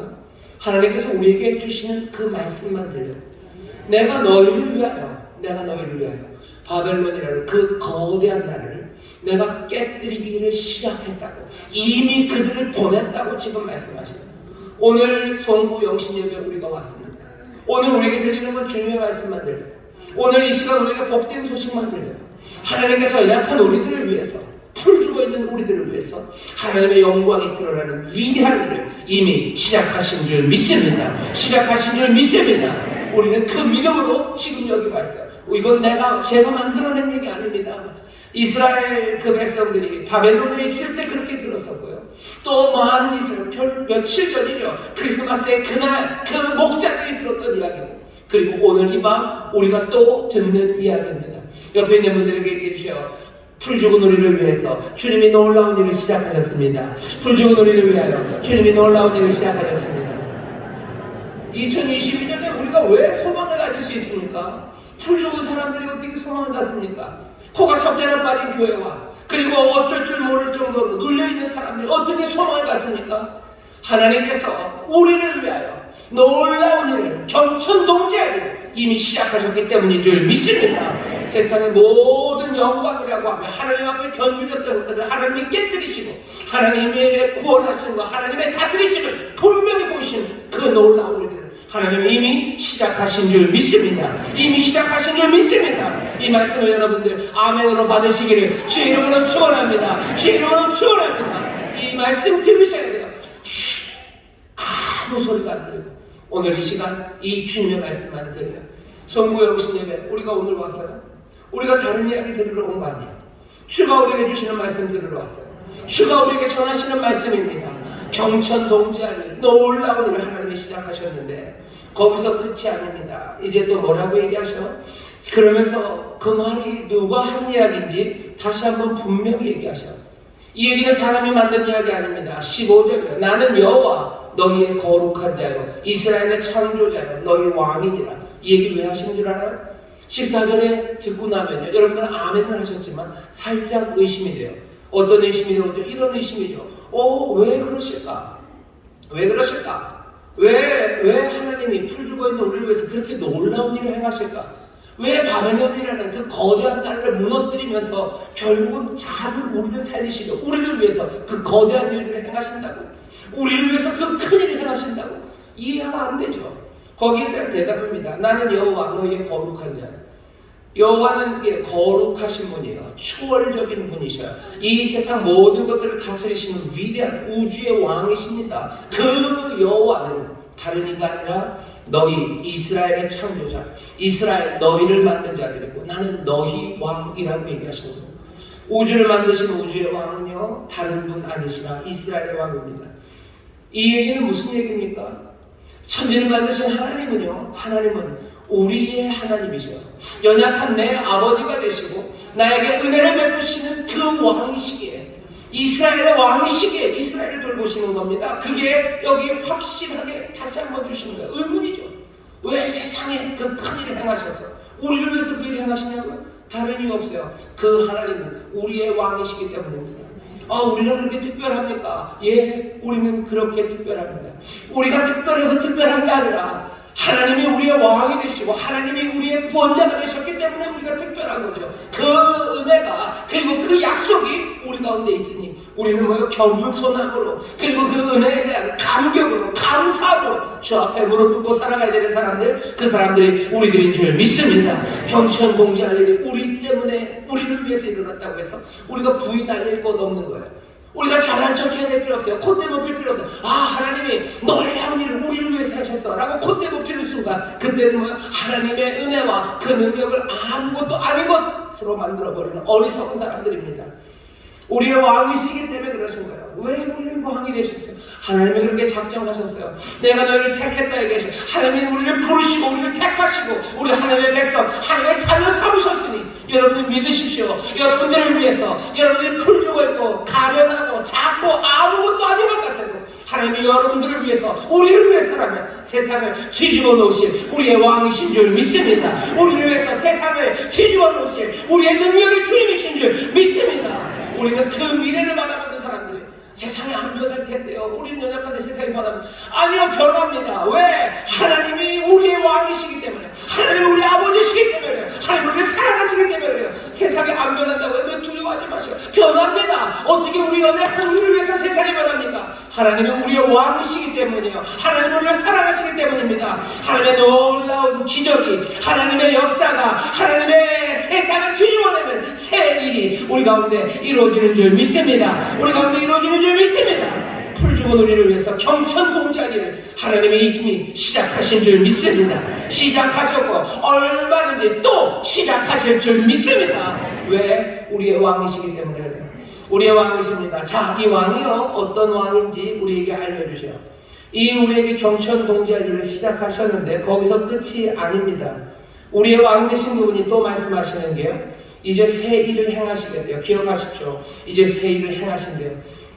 하나님께서 우리에게 주시는 그 말씀만 들려요. 내가 너희를 위하여 바벨론이라는 그 거대한 나라를 내가 깨뜨리기를 시작했다고, 이미 그들을 보냈다고 지금 말씀하십니다. 오늘 송구 영신예배 우리가 왔습니다. 오늘 우리에게 들리는 건 주님의 말씀만 들려요. 오늘 이 시간 우리에게 복된 소식만 들려요. 하나님께서 연약한 우리들을 위해서, 풀 죽어있는 우리들을 위해서 하나님의 영광이 드러나는 위대한 일을 이미 시작하신 줄 믿습니다. 시작하신 줄 믿습니다. 우리는 그 믿음으로 지금 여기 와 있어요. 이건 제가 만들어낸 얘기 아닙니다. 이스라엘 그 백성들이 바벨론에 있을 때 그렇게 들었었고요. 또 많은 이스라엘 며칠 전이죠. 크리스마스의 그날 그 목자들이 들었던 이야기고, 그리고 오늘 이 밤 우리가 또 듣는 이야기입니다. 옆에 있는 분들에게 얘기해 주세요. 풀 죽은 우리를 위해서 주님이 놀라운 일을 시작하셨습니다. 풀 죽은 우리를 위하여 주님이 놀라운 일을 시작하셨습니다. 2022년에 우리가 왜 소망을 가질 수 있습니까? 풀 죽은 사람들이 어떻게 소망을 갖습니까? 코가 석대나 빠진 교회와 그리고 어쩔 줄 모를 정도로 눌려있는 사람들이 어떻게 소망을 갖습니까? 하나님께서 우리를 위하여 놀라운 일을, 경천 동지할 일을 이미 시작하셨기 때문인 줄 믿습니다. 세상의 모든 영광이라고 하며 하나님 앞에 견주렸던 것들을 하나님이 깨뜨리시고 하나님의 구원하신 것, 하나님의 다스리심을 분명히 보이시는 그 그 놀라운 일들을 하나님이 이미 시작하신 줄 믿습니다. 이미 시작하신 줄 믿습니다. 이 말씀을 여러분들 아멘으로 받으시기를 주 이름으로 축원합니다. 주 이름으로 축원합니다. 이 말씀 들으셔야 돼요. 아무 소리가 안 들리고 오늘 이 시간 이 주님의 말씀만 들려요. 성부에 오신 예배 우리가 오늘 왔어요. 우리가 다른 이야기 들으러 온 거 아니에요. 주가 우리에게 주시는 말씀 들으러 왔어요. 주가 우리에게 전하시는 말씀입니다. 경천 동지하니 놀라운 일을 하나님이 시작하셨는데 거기서 끝이 아닙니다. 이제 또 뭐라고 얘기하셔? 그러면서 그 말이 누가 한 이야기인지 다시 한번 분명히 얘기하셔. 이 얘기는 사람이 만든 이야기 아닙니다. 15절이요. 나는 여호와 너희의 거룩한 자요 이스라엘의 창조자요 너희 왕이니라. 이 얘기를 왜 하신 줄 알아요? 14절에 듣고 나면요. 여러분들은 아멘을 하셨지만 살짝 의심이 돼요. 어떤 의심이 들어오죠? 이런 의심이죠. 왜 그러실까? 왜 그러실까? 왜 하나님이 풀주고 있는 우리를 위해서 그렇게 놀라운 일을 행하실까? 왜 바벨론이라는 그 거대한 나라를 무너뜨리면서 결국은 작은 우리를 살리시려 우리를 위해서 그 거대한 일들을 행하신다고? 우리를 위해서 그 큰 일을 행하신다고? 이해가 안 되죠. 거기에 대한 대답입니다. 나는 여호와 너희의 거룩한 자. 여호와는 거룩하신 분이에요. 추월적인 분이셔요. 이 세상 모든 것들을 다스리시는 위대한 우주의 왕이십니다. 그 여호와는 다른 이가 아니라 너희 이스라엘의 창조자, 이스라엘 너희를 만든 자들이고 나는 너희 왕이라고 얘기하시는 거예요. 우주를 만드신 우주의 왕은요 다른 분 아니시라 이스라엘의 왕입니다. 이 얘기는 무슨 얘기입니까? 천지를 만드신 하나님은 우리의 하나님이셔요. 연약한 내 아버지가 되시고 나에게 은혜를 베푸시는 그 왕이시기에 이스라엘의 왕이시기에 이스라엘을 돌보시는 겁니다. 그게 여기 확실하게 다시 한번 주시는 거예요. 의문이죠. 왜 세상에 그 큰 일을 행하셔서 우리를 위해서 그 일을 행하시냐고요? 다른 이유 없어요. 그 하나님은 우리의 왕이시기 때문입니다. 우리는 그렇게 특별합니까? 예, 우리는 그렇게 특별합니다. 우리가 특별해서 특별한 게 아니라 하나님이 우리의 왕이 되시고 하나님이 우리의 구원자가 되셨기 때문에 우리가 특별한 거죠. 그 은혜가 그리고 그 약속이 우리 가운데 있으니 우리는 겸손함으로 그리고 그 은혜에 대한 감격으로 감사함으로 주 앞에 무릎 꿇고 살아가야 되는 사람들, 그 사람들이 우리들인 줄 믿습니다. 경천 공지할 일이 우리 때문에 우리를 위해서 일어났다고 해서 우리가 부인할 것 없는 거예요. 우리가 잘난 척 해야 될 필요 없어요. 콧대 높일 필요 없어요. 하나님이 놀라운 일을 우리를 위해서 하셨어 라고 콧대 높이는 순간 그때는 하나님의 은혜와 그 능력을 아무것도 아닌 것으로 만들어버리는 어리석은 사람들입니다. 우리의 왕이시기 때문에 그러신 거예요. 왜 우리를 왕이 되셨어요? 하나님이 그렇게 작정하셨어요. 내가 너희를 택했다 얘기하셔요. 하나님이 우리를 부르시고 우리를 택하시고 우리 하나님의 백성 하나님의 자녀 삼으셨으니 여러분들 믿으십시오. 여러분들을 위해서 여러분들이 풀주고 있고 가련하고 작고 아무것도 아닌 것 같아도 하나님이 여러분들을 위해서 우리를 위해서라면 세상을 뒤집어 놓으실 우리의 왕이신 줄 믿습니다. 우리를 위해서 세상을 뒤집어 놓으실 우리의 능력의 주님이신 줄 믿습니다. 우리는 그 미래를 바라보는 사람들이 세상에 안 변할 텐데요. 우리는 연약한데 세상이 변하면 아니요, 변합니다. 왜? 하나님이 우리의 왕이시기 때문에, 하나님이 우리 아버지시기 때문에, 하나님이 우리를 사랑하시기 때문에 그래요. 세상이 안 변한다고 하면 두려워하지 마시고 변합니다. 어떻게 우리 연약한 우리를 위해서 세상이 변합니까? 하나님이 우리의 왕이시기 때문이에요. 하나님이 우리를 사랑하시기 때문입니다. 하나님의 놀라운 기적이, 하나님의 역사가, 하나님의 세상을 뒤집어내는 새 일이 우리 가운데 이루어지는 줄 믿습니다. 우리 가운데 이루어지는 줄 믿습니다. 풀죽은 우리를 위해서 경천공자리를 하나님이 이미 시작하신 줄 믿습니다. 시작하셨고 얼마든지 또 시작하실 줄 믿습니다. 왜? 우리의 왕이시기 때문에 그래요. 우리의 왕이십니다. 자, 이 왕이요 어떤 왕인지 우리에게 알려주세요. 이 우리에게 경천공자리를 시작하셨는데 거기서 끝이 아닙니다. 우리의 왕 되신 그분이 또 말씀하시는 게요, 이제 새 일을 행하시겠대요. 기억하십시오. 이제 새 일을 행하신대요.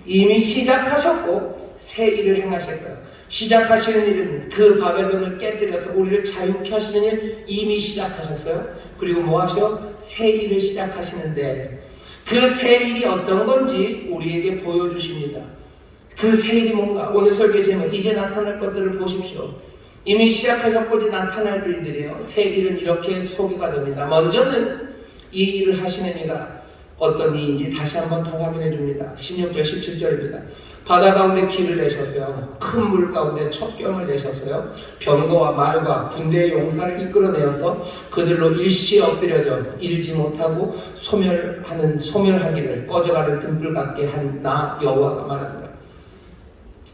이미 시작하셨고 새 일을 행하실 거예요. 시작하시는 일은 그 바벨론을 깨뜨려서 우리를 자유케 하시는 일 이미 시작하셨어요. 그리고 뭐 하셔? 새 일을 시작하시는데 그 새 일이 어떤 건지 우리에게 보여주십니다. 그 새 일이 뭔가? 오늘 설교 제목 이제 나타날 것들을 보십시오. 이미 시작하셨고 이제 나타날 일들이에요. 새 일은 이렇게 소개가 됩니다. 먼저는 이 일을 하시는 이가 어떤 이인지 다시 한번 더 확인해 줍니다. 16절 17절입니다. 바다 가운데 길을 내셨어요. 큰 물 가운데 첩경을 내셨어요. 병거와 말과 군대의 용사를 이끌어내어서 그들로 일시에 엎드려져 일지 못하고 소멸하기를 꺼져가는 등불 같게 한 나 여호와가 말합니다.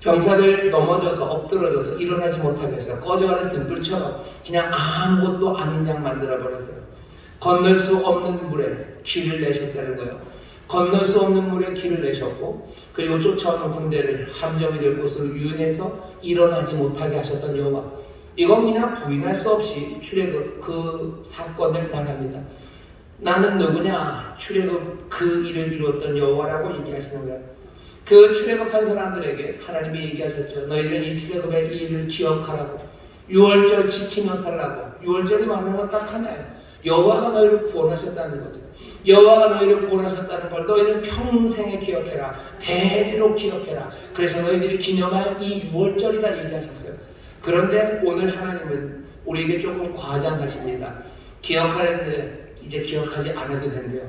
병사들 넘어져서 엎드러져서 일어나지 못하게 했어요. 꺼져가는 등불처럼 그냥 아무것도 아닌 양 만들어버렸어요. 건널 수 없는 물에 길을 내셨다는 거예요. 건널 수 없는 물에 길을 내셨고, 그리고 쫓아오는 군대를 함정이 될 곳으로 유인해서 일어나지 못하게 하셨던 여호와. 이건 그냥 부인할 수 없이 출애굽 그 사건을 말합니다. 나는 누구냐? 출애굽 그 일을 이루었던 여호와라고 얘기하시는 거예요. 그 출애굽한 사람들에게 하나님이 얘기하셨죠. 너희들은 이 출애굽의 이 일을 기억하라고. 6월절 지키며 살라고. 6월절이 말하는 건 딱 하나예요. 여호와가 너희를 구원하셨다는 거죠. 여호와가 너희를 구원하셨다는 걸 너희는 평생에 기억해라. 대대로 기억해라. 그래서 너희들이 기념할 이 6월절이다 얘기하셨어요. 그런데 오늘 하나님은 우리에게 조금 과장하십니다. 기억하는데 이제 기억하지 않아도 된대요.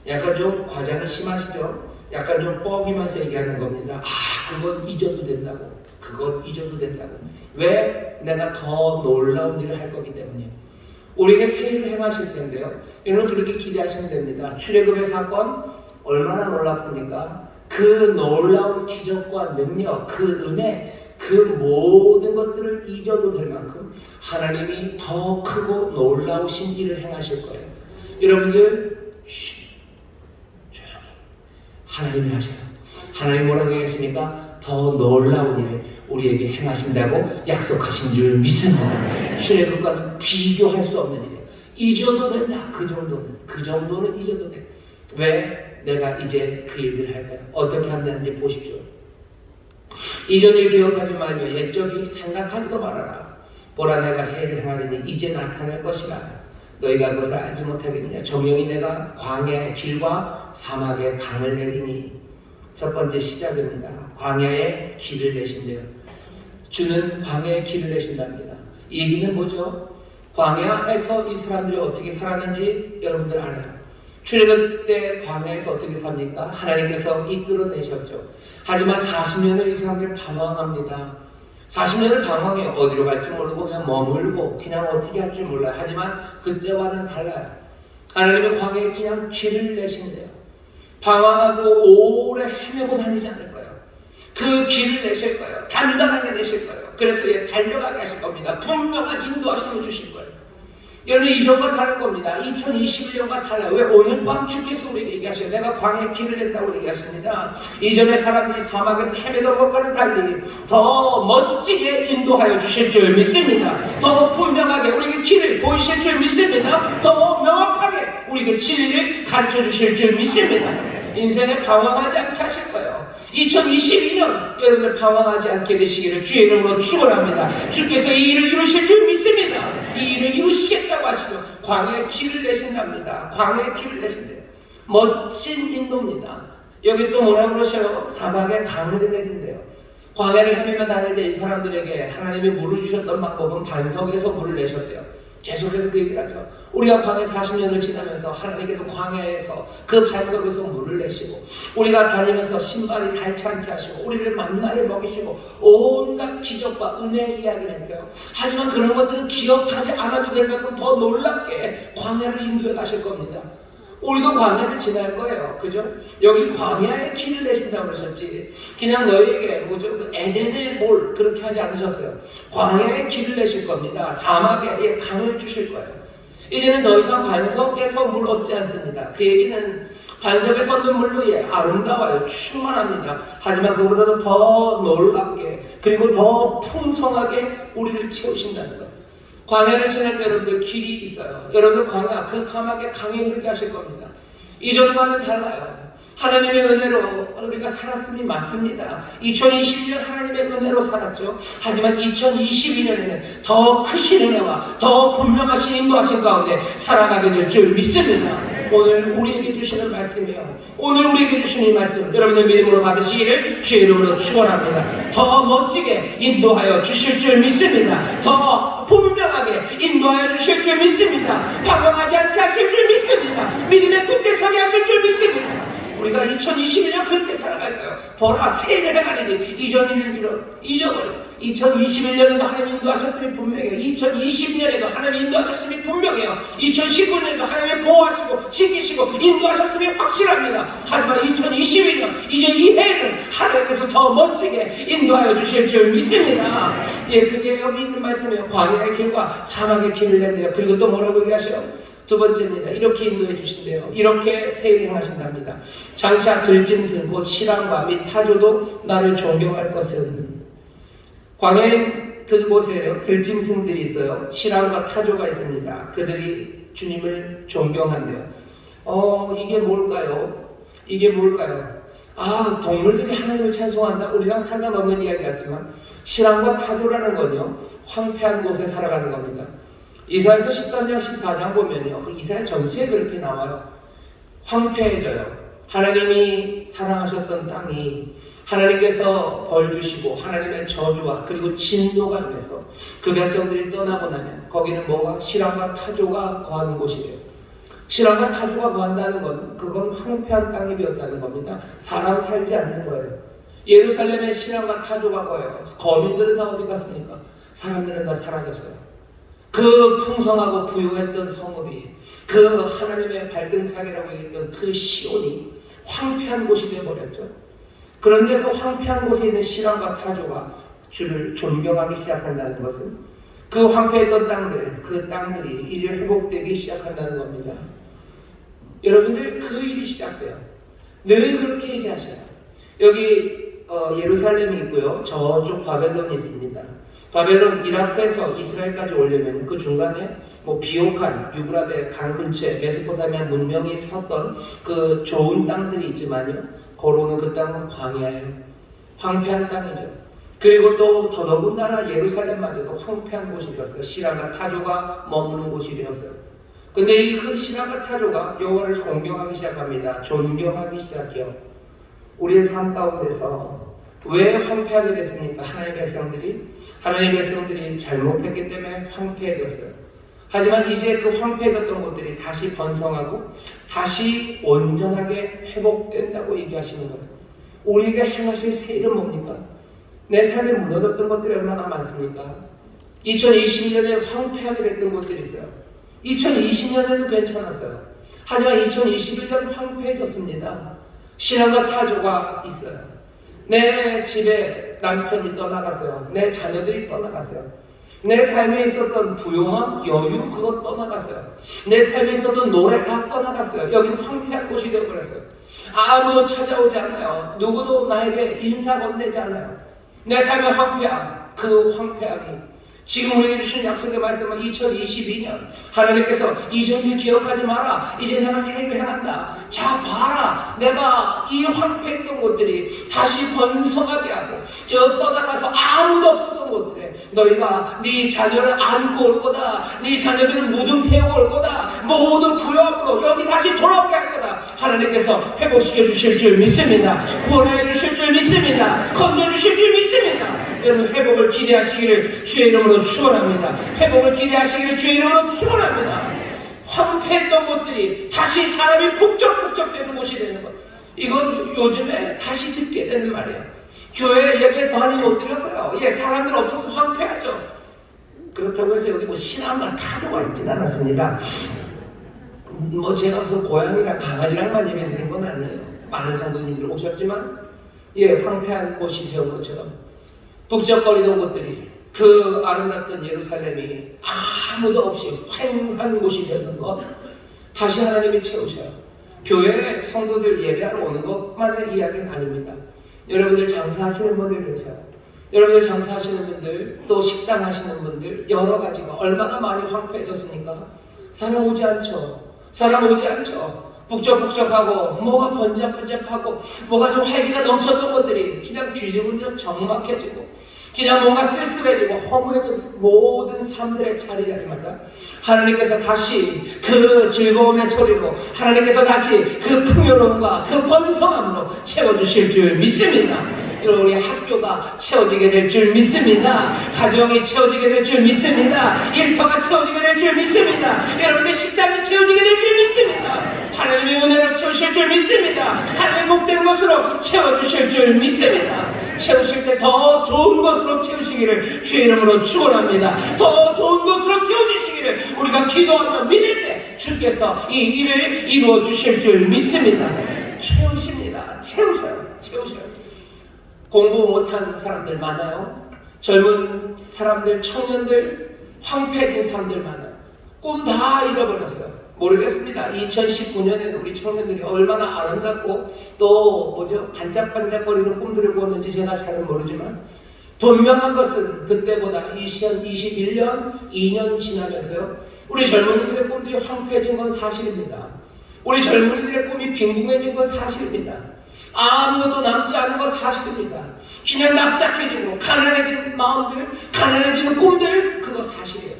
약간 좀 과장이 심하시죠? 약간 좀 뻐기면서 얘기하는 겁니다. 그건 잊어도 된다고. 그건 잊어도 된다고. 왜? 내가 더 놀라운 일을 할 거기 때문이에요. 우리에게 새 일을 행하실 텐데요. 여러분 그렇게 기대하시면 됩니다. 출애굽의 사건 얼마나 놀랍습니까? 그 놀라운 기적과 능력, 그 은혜, 그 모든 것들을 잊어도 될 만큼 하나님이 더 크고 놀라우신 일을 행하실 거예요. 여러분들 조용히 하나님이 하셔요. 하나님 뭐라고 얘기하십니까? 더 놀라운 일을 우리에게 행하신다고 약속하신 줄 믿습니다. 출애굽과는 비교할 수 없는 일이에요. 잊어도 된다. 그 정도는 잊어도 돼. 왜? 내가 이제 그 일을 할까요? 어떻게 한다는지 보십시오. 이전 일 기억하지 말며 옛적이 생각하지도 말아라. 보라 내가 새 일을 행하리니 이제 나타날 것이라. 너희가 그것을 알지 못하겠느냐. 정령이 내가 광야의 길과 사막의 강을 내리니. 첫 번째 시작입니다. 광야의 길을 내신대요. 주는 광야의 길을 내신답니다. 이 얘기는 뭐죠? 광야에서 이 사람들이 어떻게 살았는지 여러분들 알아요. 출애굽 때 광야에서 어떻게 삽니까? 하나님께서 이끌어내셨죠. 하지만 40년을 이 사람들이 방황합니다. 40년을 방황해요. 어디로 갈지 모르고 그냥 머물고 그냥 어떻게 할 줄 몰라요. 하지만 그때와는 달라요. 하나님은 광야에 그냥 길을 내신대요. 방황하고 오래 헤매고 다니지 않을 거예요. 그 길을 내실 거예요. 단단하게 내실 거예요. 그래서 달려가게 하실 겁니다. 분명한 인도하심을 주실 거예요. 여러분 이전과 다른 겁니다. 2021년과 달라요. 왜? 오늘 밤 주께서 우리에게 얘기하셔요. 내가 광야에 길을 낸다고 얘기하십니다. 이전에 사람들이 사막에서 헤매던 것과는 달리 더 멋지게 인도하여 주실 줄 믿습니다. 더 분명하게 우리에게 길을 보이실 줄 믿습니다. 더 명확하게 우리에게 진리를 가르쳐 주실 줄 믿습니다. 인생에 방황하지 않게 하실 거예요. 2022년 여러분들 방황하지 않게 되시기를 주의 이름으로 축원합니다. 주께서 이 일을 이루실 줄 믿습니다. 이 일을 이루시겠다고 하시고 광야의 길을 내신답니다. 광야의 길을 내신대요. 멋진 인도입니다. 여기 또 뭐라고 그러셔요? 사막에 강을 내린대요. 광야를 헤매며 다닐 때 이 사람들에게 하나님이 물을 주셨던 방법은 반석에서 물을 내셨대요. 계속해서 그 얘기를 하죠. 우리가 광야 40년을 지나면서 하나님께서 광야에서 그 반석에서 물을 내시고 우리가 다니면서 신발이 닳지 않게 하시고 우리를 만나를 먹이시고 온갖 기적과 은혜의 이야기를 했어요. 하지만 그런 것들은 기억하지 않아도 될 만큼 더 놀랍게 광야를 인도해 가실 겁니다. 우리도 광야를 지날 거예요. 그죠? 여기 광야의 길을 내신다고 그러셨지. 그냥 너희에게 뭐죠? 에덴의 뭘 그렇게 하지 않으셨어요. 광야의 길을 내실 겁니다. 사막에 강을 주실 거예요. 이제는 더 이상 반석에서 물 얻지 않습니다. 그 얘기는 반석에 솟는 물로 아름다워요. 충만합니다. 하지만 그보다도 더 놀랍게 그리고 더 풍성하게 우리를 채우신다는 거예요. 광야를 지날 때 여러분들 길이 있어요. 여러분들 광야 그 사막에 강이 흐르게 하실 겁니다. 이전과는 달라요. 하나님의 은혜로 우리가 살았음이 맞습니다. 2020년 하나님의 은혜로 살았죠. 하지만 2022년에는 더 크신 은혜와 더 분명하신 인도하신 가운데 살아가게 될 줄 믿습니다. 오늘 우리에게 주시는 말씀이요. 오늘 우리에게 주시는 이 말씀 여러분의 믿음으로 받으시기를 주의 이름으로 축원합니다. 더 멋지게 인도하여 주실 줄 믿습니다. 더 분명하게 인도하여 주실 줄 믿습니다. 방황하지 않게 하실 줄 믿습니다. 믿음의 굳게 서게 하실 줄 믿습니다. 우리가 2021년 그렇게 살아갈까요? 보라 새해를 행하리니 이전 일을 잊어버려. 2021년에도 하나님 인도하셨음이 분명해요. 2020년에도 하나님 인도하셨음이 분명해요. 2019년에도 하나님이 보호하시고 지키시고 인도하셨음이 확실합니다. 하지만 2022년 이제 이 해를 하나님께서 더 멋지게 인도하여 주실 줄 믿습니다. 예, 그게 여기 있는 말씀이에요. 광야의 길과 사막의 길을 낸대요. 그리고 또 뭐라고 얘기하셔요? 두 번째입니다. 이렇게 인도해 주신대요. 이렇게 세일을 행하신답니다. 장차 들짐승 곧 실랑과 및 타조도 나를 존경할 것은. 광야에 그곳에 들짐승들이 있어요. 실랑과 타조가 있습니다. 그들이 주님을 존경한대요. 이게 뭘까요? 이게 뭘까요? 동물들이 하나님을 찬송한다? 우리랑 상관없는 이야기 같지만 실랑과 타조라는 건요, 황폐한 곳에 살아가는 겁니다. 이사야서 13장 14장 보면요, 그 이사야 전체에 그렇게 나와요. 황폐해져요. 하나님이 사랑하셨던 땅이 하나님께서 벌 주시고 하나님의 저주와 그리고 진노가 임해서 그 백성들이 떠나고 나면 거기는 뭐가 실랑과 타조가 거하는 곳이래요. 실랑과 타조가 거한다는 건 그건 황폐한 땅이 되었다는 겁니다. 사람 살지 않는 거예요. 예루살렘에 실랑과 타조가 거해요. 거민들은 다 어디 갔습니까? 사람들은 다 사라졌어요. 그 풍성하고 부유했던 성읍이, 그 하나님의 발등상이라고 얘기했던 그 시온이 황폐한 곳이 되어버렸죠. 그런데 그 황폐한 곳에 있는 실랑과 타조가 주를 존경하기 시작한다는 것은 그 황폐했던 땅들, 그 땅들이 이제 회복되기 시작한다는 겁니다. 여러분들 그 일이 시작돼요. 늘 그렇게 얘기하셔요. 여기 예루살렘이 있고요. 저쪽 바벨론이 있습니다. 바벨론 이라크에서 이스라엘까지 오려면 그 중간에 비옥한 유브라데 강 근처에 메소포타미아 문명이 섰던 그 좋은 땅들이 있지만요, 걸어오는 그 땅은 광야예요. 황폐한 땅이죠. 그리고 또 더더군다나 예루살렘마저도 황폐한 곳이 되었어요. 실랑과 타조가 머무는 곳이 되었어요. 근데 그 실랑과 타조가 여호와를 존경하기 시작합니다. 존경하기 시작해요. 우리의 삶 가운데서 왜 황폐하게 됐습니까? 하나님의 백성들이 잘못했기 때문에 황폐해졌어요. 하지만 이제 그 황폐해졌던 것들이 다시 번성하고 다시 온전하게 회복된다고 얘기하시는 거예요. 우리에게 행하실 새 일은 뭡니까? 내 삶에 무너졌던 것들이 얼마나 많습니까? 2021년에 황폐하게 됐던 것들이 있어요. 2020년에는 괜찮았어요. 하지만 2021년 황폐해졌습니다. 신랑과 타조가 있어요. 내 집에 남편이 떠나갔어요. 내 자녀들이 떠나갔어요. 내 삶에 있었던 부요함, 여유 그것 떠나갔어요. 내 삶에 있었던 노래 다 떠나갔어요. 여기는 황폐한 곳이 되어버렸어요. 아무도 찾아오지 않아요. 누구도 나에게 인사 건네지 않아요. 내 삶의 황폐함, 그 황폐함이 지금 우리에게 주신 약속의 말씀은 2022년 하나님께서 이전 일 기억하지 마라. 이제 내가 새 일을 행한다. 자 봐라. 내가 이 황폐했던 곳들이 다시 번성하게 하고 저 떠나가서 아무도 없었던 곳들에 너희가 네 자녀를 안고 올 거다. 네 자녀들을 무등 태우고 올 거다. 모든 부여함으로 여기 다시 돌아오게 할 거다. 하나님께서 회복시켜 주실 줄 믿습니다. 구원해 주실 줄 믿습니다. 건져 주실 줄 믿습니다. 여러분 회복을 기대하시기를 주의 이름으로 축원합니다. 회복을 기대하시기를 주의 이름으로 축원합니다. 황폐했던 곳들이 다시 사람이 북적북적 되는 곳이 되는 것. 이건 요즘에 다시 듣게 되는 말이에요. 교회 예배 많이 못 드렸어요. 사람들 없어서 황폐하죠. 그렇다고 해서 여기 신앙과 타조가 있진 않았습니다. 제가 무슨 고양이랑 강아지랑만 예배 드린 건 아니에요. 많은 성도님들 오셨지만 황폐한 곳이 되온 것처럼 북적거리던 곳들이 그 아름답던 예루살렘이 아무도 없이 황폐한 곳이 되는 것 다시 하나님이 채우셔요. 교회에 성도들 예배하러 오는 것만의 이야기는 아닙니다. 여러분들 장사하시는 분들 계세요. 여러분들 장사하시는 분들 또 식당 하시는 분들 여러 가지가 얼마나 많이 황폐해졌습니까? 사람 오지 않죠. 북적북적하고 뭐가 번잡번잡하고 뭐가 좀 활기가 넘쳤던 것들이 그냥 뒤집으면 적막해지고 그냥 뭔가 쓸쓸해지고 허무해진 모든 삶들의 자리자리마다 하나님께서 다시 그 즐거움의 소리로, 하나님께서 다시 그 풍요로움과 그 번성함으로 채워주실 줄 믿습니다. 우리 학교가 채워지게 될 줄 믿습니다. 가정이 채워지게 될 줄 믿습니다. 일터가 채워지게 될 줄 믿습니다. 여러분의 식당이 채워지게 될 줄 믿습니다. 하나님의 은혜로 채우실 줄 믿습니다. 하나님의 복된 것으로 채워주실 줄 믿습니다. 채우실 때 더 좋은 것으로 채우시기를 주의 이름으로 축원합니다. 더 좋은 것으로 채워주시기를 우리가 기도하며 믿을 때 주께서 이 일을 이루어 주실 줄 믿습니다. 채우십니다. 채우셔요. 공부 못한 사람들 많아요. 젊은 사람들, 청년들, 황폐해진 사람들 많아요. 꿈 다 잃어버렸어요. 모르겠습니다. 2019년에는 우리 청년들이 얼마나 아름답고 또 반짝반짝거리는 꿈들을 꾸었는지 제가 잘은 모르지만 분명한 것은 그때보다 2021년, 2년 지나면서요, 우리 젊은이들의 꿈들이 황폐해진 건 사실입니다. 우리 젊은이들의 꿈이 빈궁해진 건 사실입니다. 아무것도 남지 않은 건 사실입니다. 그냥 납작해지고 가난해진 마음들, 가난해지는 꿈들, 그거 사실이에요.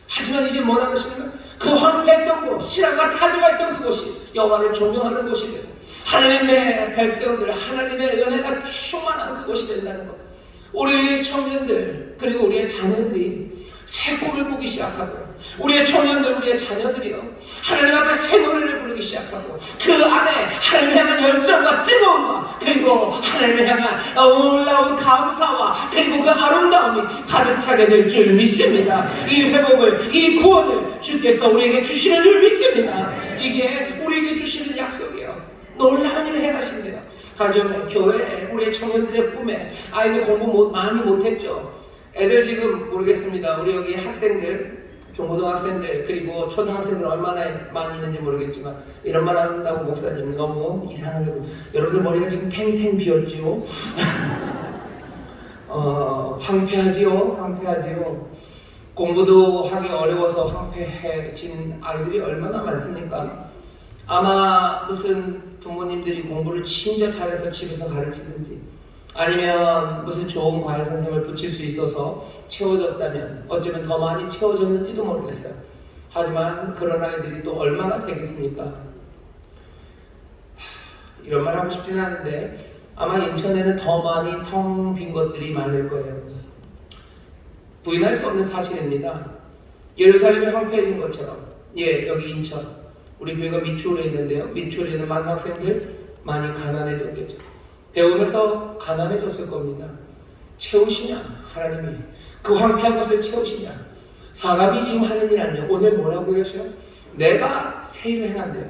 하지만 이제 뭐라고 하십니까? 그 황폐했던 곳, 신앙과 타조가 있던 그곳이 여호와를 존경하는 곳이 되고 하나님의 백성들, 하나님의 은혜가 충만한 그곳이 된다는 것. 우리 청년들 그리고 우리의 자녀들이 새 꿈을 꾸기 시작하고, 우리의 청년들, 우리의 자녀들이요, 하나님 앞에 새 노래를 부르기 시작하고, 그 안에 하나님을 향한 열정과 뜨거움과 그리고 하나님을 향한 놀라운 감사와 그리고 그 아름다움이 가득 차게 될 줄 믿습니다. 이 회복을, 이 구원을 주께서 우리에게 주시는 줄 믿습니다. 이게 우리에게 주시는 약속이에요. 놀라운 일을 행하신대요. 가정에, 교회에, 우리의 청년들의 꿈에, 아이들 공부 많이 못했죠. 애들 지금 모르겠습니다. 우리 여기 학생들, 중고등학생들 그리고 초등학생들 얼마나 많이 있는지 모르겠지만 이런 말 한다고 목사님 너무 이상하게, 여러분들 머리가 지금 탱탱 비었지요? 황폐하지요. 공부도 하기 어려워서 황폐해진 아이들이 얼마나 많습니까? 아마 무슨 부모님들이 공부를 진짜 잘해서 집에서 가르치든지 아니면 무슨 좋은 과외 선생님을 붙일 수 있어서 채워졌다면 어쩌면 더 많이 채워졌는지도 모르겠어요. 하지만 그런 아이들이 또 얼마나 되겠습니까? 이런 말 하고 싶지는 않은데 아마 인천에는 더 많이 텅 빈 것들이 많을 거예요. 부인할 수 없는 사실입니다. 예루살렘이 황폐해진 것처럼, 여기 인천, 우리 교회가 미추홀에 있는데요, 미추홀에 있는 많은 학생들 많이 가난해졌겠죠. 배우면서 가난해졌을 겁니다. 채우시냐? 하나님이 그 황폐한 것을 채우시냐? 사람이 지금 하는 일 아니에요. 오늘 뭐라고 하셔요? 내가 새 일을 행한대요.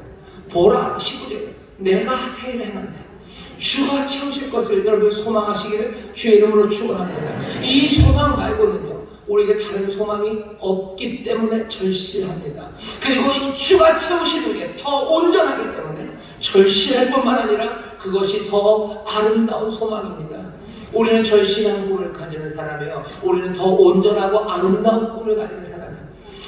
보라 19절, 내가 새 일을 행한대요. 주가 채우실 것을 여러분 소망하시기를 주의 이름으로 축원합니다. 이 소망 말고는요, 우리에게 다른 소망이 없기 때문에 절실합니다. 그리고 주가 채우시는 게 더 온전하기 때문에 절실할 뿐만 아니라 그것이 더 아름다운 소망입니다. 우리는 절실한 꿈을 가지는 사람이에요. 우리는 더 온전하고 아름다운 꿈을 가지는 사람이에요.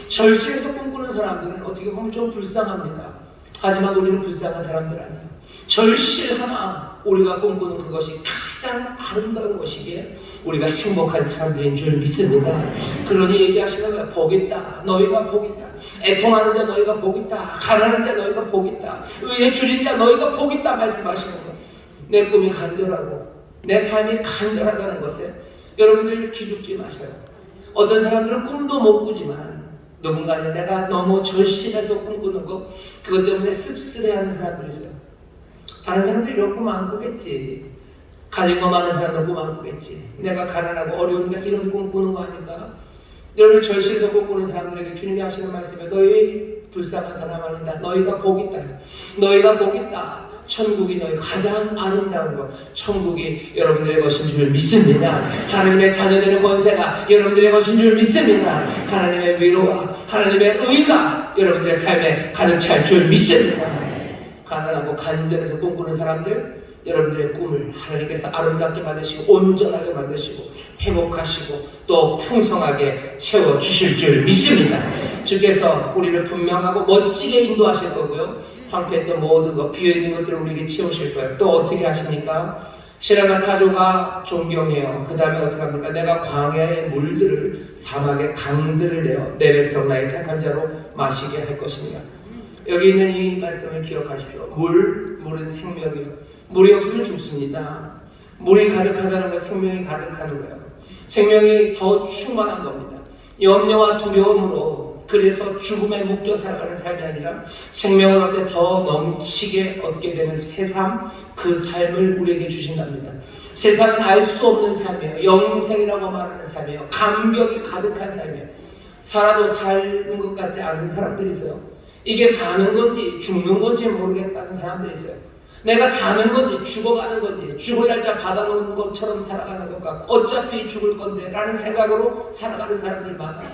절실해서 꿈꾸는 사람들은 어떻게 보면 좀 불쌍합니다. 하지만 우리는 불쌍한 사람들 아니에요. 절실하나 우리가 꿈꾸는 그것이 가장 아름다운 것이기에 우리가 행복한 사람들인 줄 믿습니다. 그러니 얘기하시는 거예요. 복 있다. 너희가 복 있다. 애통하는 자 너희가 복 있다. 가난한 자 너희가 복 있다. 의에 줄인 자 너희가 복 있다 말씀하시는 거예요. 내 꿈이 간절하고 내 삶이 간절하다는 것에 여러분들 기죽지 마세요. 어떤 사람들은 꿈도 못 꾸지만 누군가는 내가 너무 절실해서 꿈꾸는 거, 그것 때문에 씁쓸해하는 사람들이 있어요. 다른 사람들이 이런 꿈 안 꾸겠지. 가진 거 많은 사람들 꿈 안 꾸겠지. 내가 가난하고 어려우니까 이런 꿈 꾸는 거 아닌가? 여러분 절실해서 꿈꾸는 사람들에게 주님이 하시는 말씀에 너희 불쌍한 사람 아니다. 너희가 복 있다. 너희가 복 있다. 천국이 너희 가장 아름다운 것, 천국이 여러분들의 것인 줄 믿습니다. 하나님의 자녀되는 권세가 여러분들의 것인 줄 믿습니다. 하나님의 위로와 하나님의 의가 여러분들의 삶에 가득 찰 줄 믿습니다. 가난하고 간절해서 꿈꾸는 사람들, 여러분들의 꿈을 하나님께서 아름답게 만드시고 온전하게 만드시고 회복하시고 또 풍성하게 채워주실 줄 믿습니다. 주께서 우리를 분명하고 멋지게 인도하실 거고요, 황폐했던 모든 것, 비어있는 것들을 우리에게 채우실 거예요. 또 어떻게 하십니까? 시라마 타조가 존경해요. 그 다음에 어떻게 합니까? 내가 광야의 물들을, 사막의 강들을 내어 내 백성 나의 택한 자로 마시게 할 것이니라. 여기 있는 이 말씀을 기억하십시오. 물은 생명이에요. 물이 없으면 죽습니다. 물이 가득하다는 건 생명이 가득하는 거예요. 생명이 더 충만한 겁니다. 염려와 두려움으로 그래서 죽음에 묶여 살아가는 삶이 아니라 생명을 얻되 더 넘치게 얻게 되는 새삼, 그 삶을 우리에게 주신답니다. 세상은 알 수 없는 삶이에요. 영생이라고 말하는 삶이에요. 감격이 가득한 삶이에요. 살아도 사는 것 같지 않은 사람들이 있어요. 이게 사는 건지 죽는 건지 모르겠다는 사람들이 있어요. 내가 사는 건지 죽어가는 건지 죽을 날짜 받아놓은 것처럼 살아가는 것 같고 어차피 죽을 건데 라는 생각으로 살아가는 사람들이 많아요.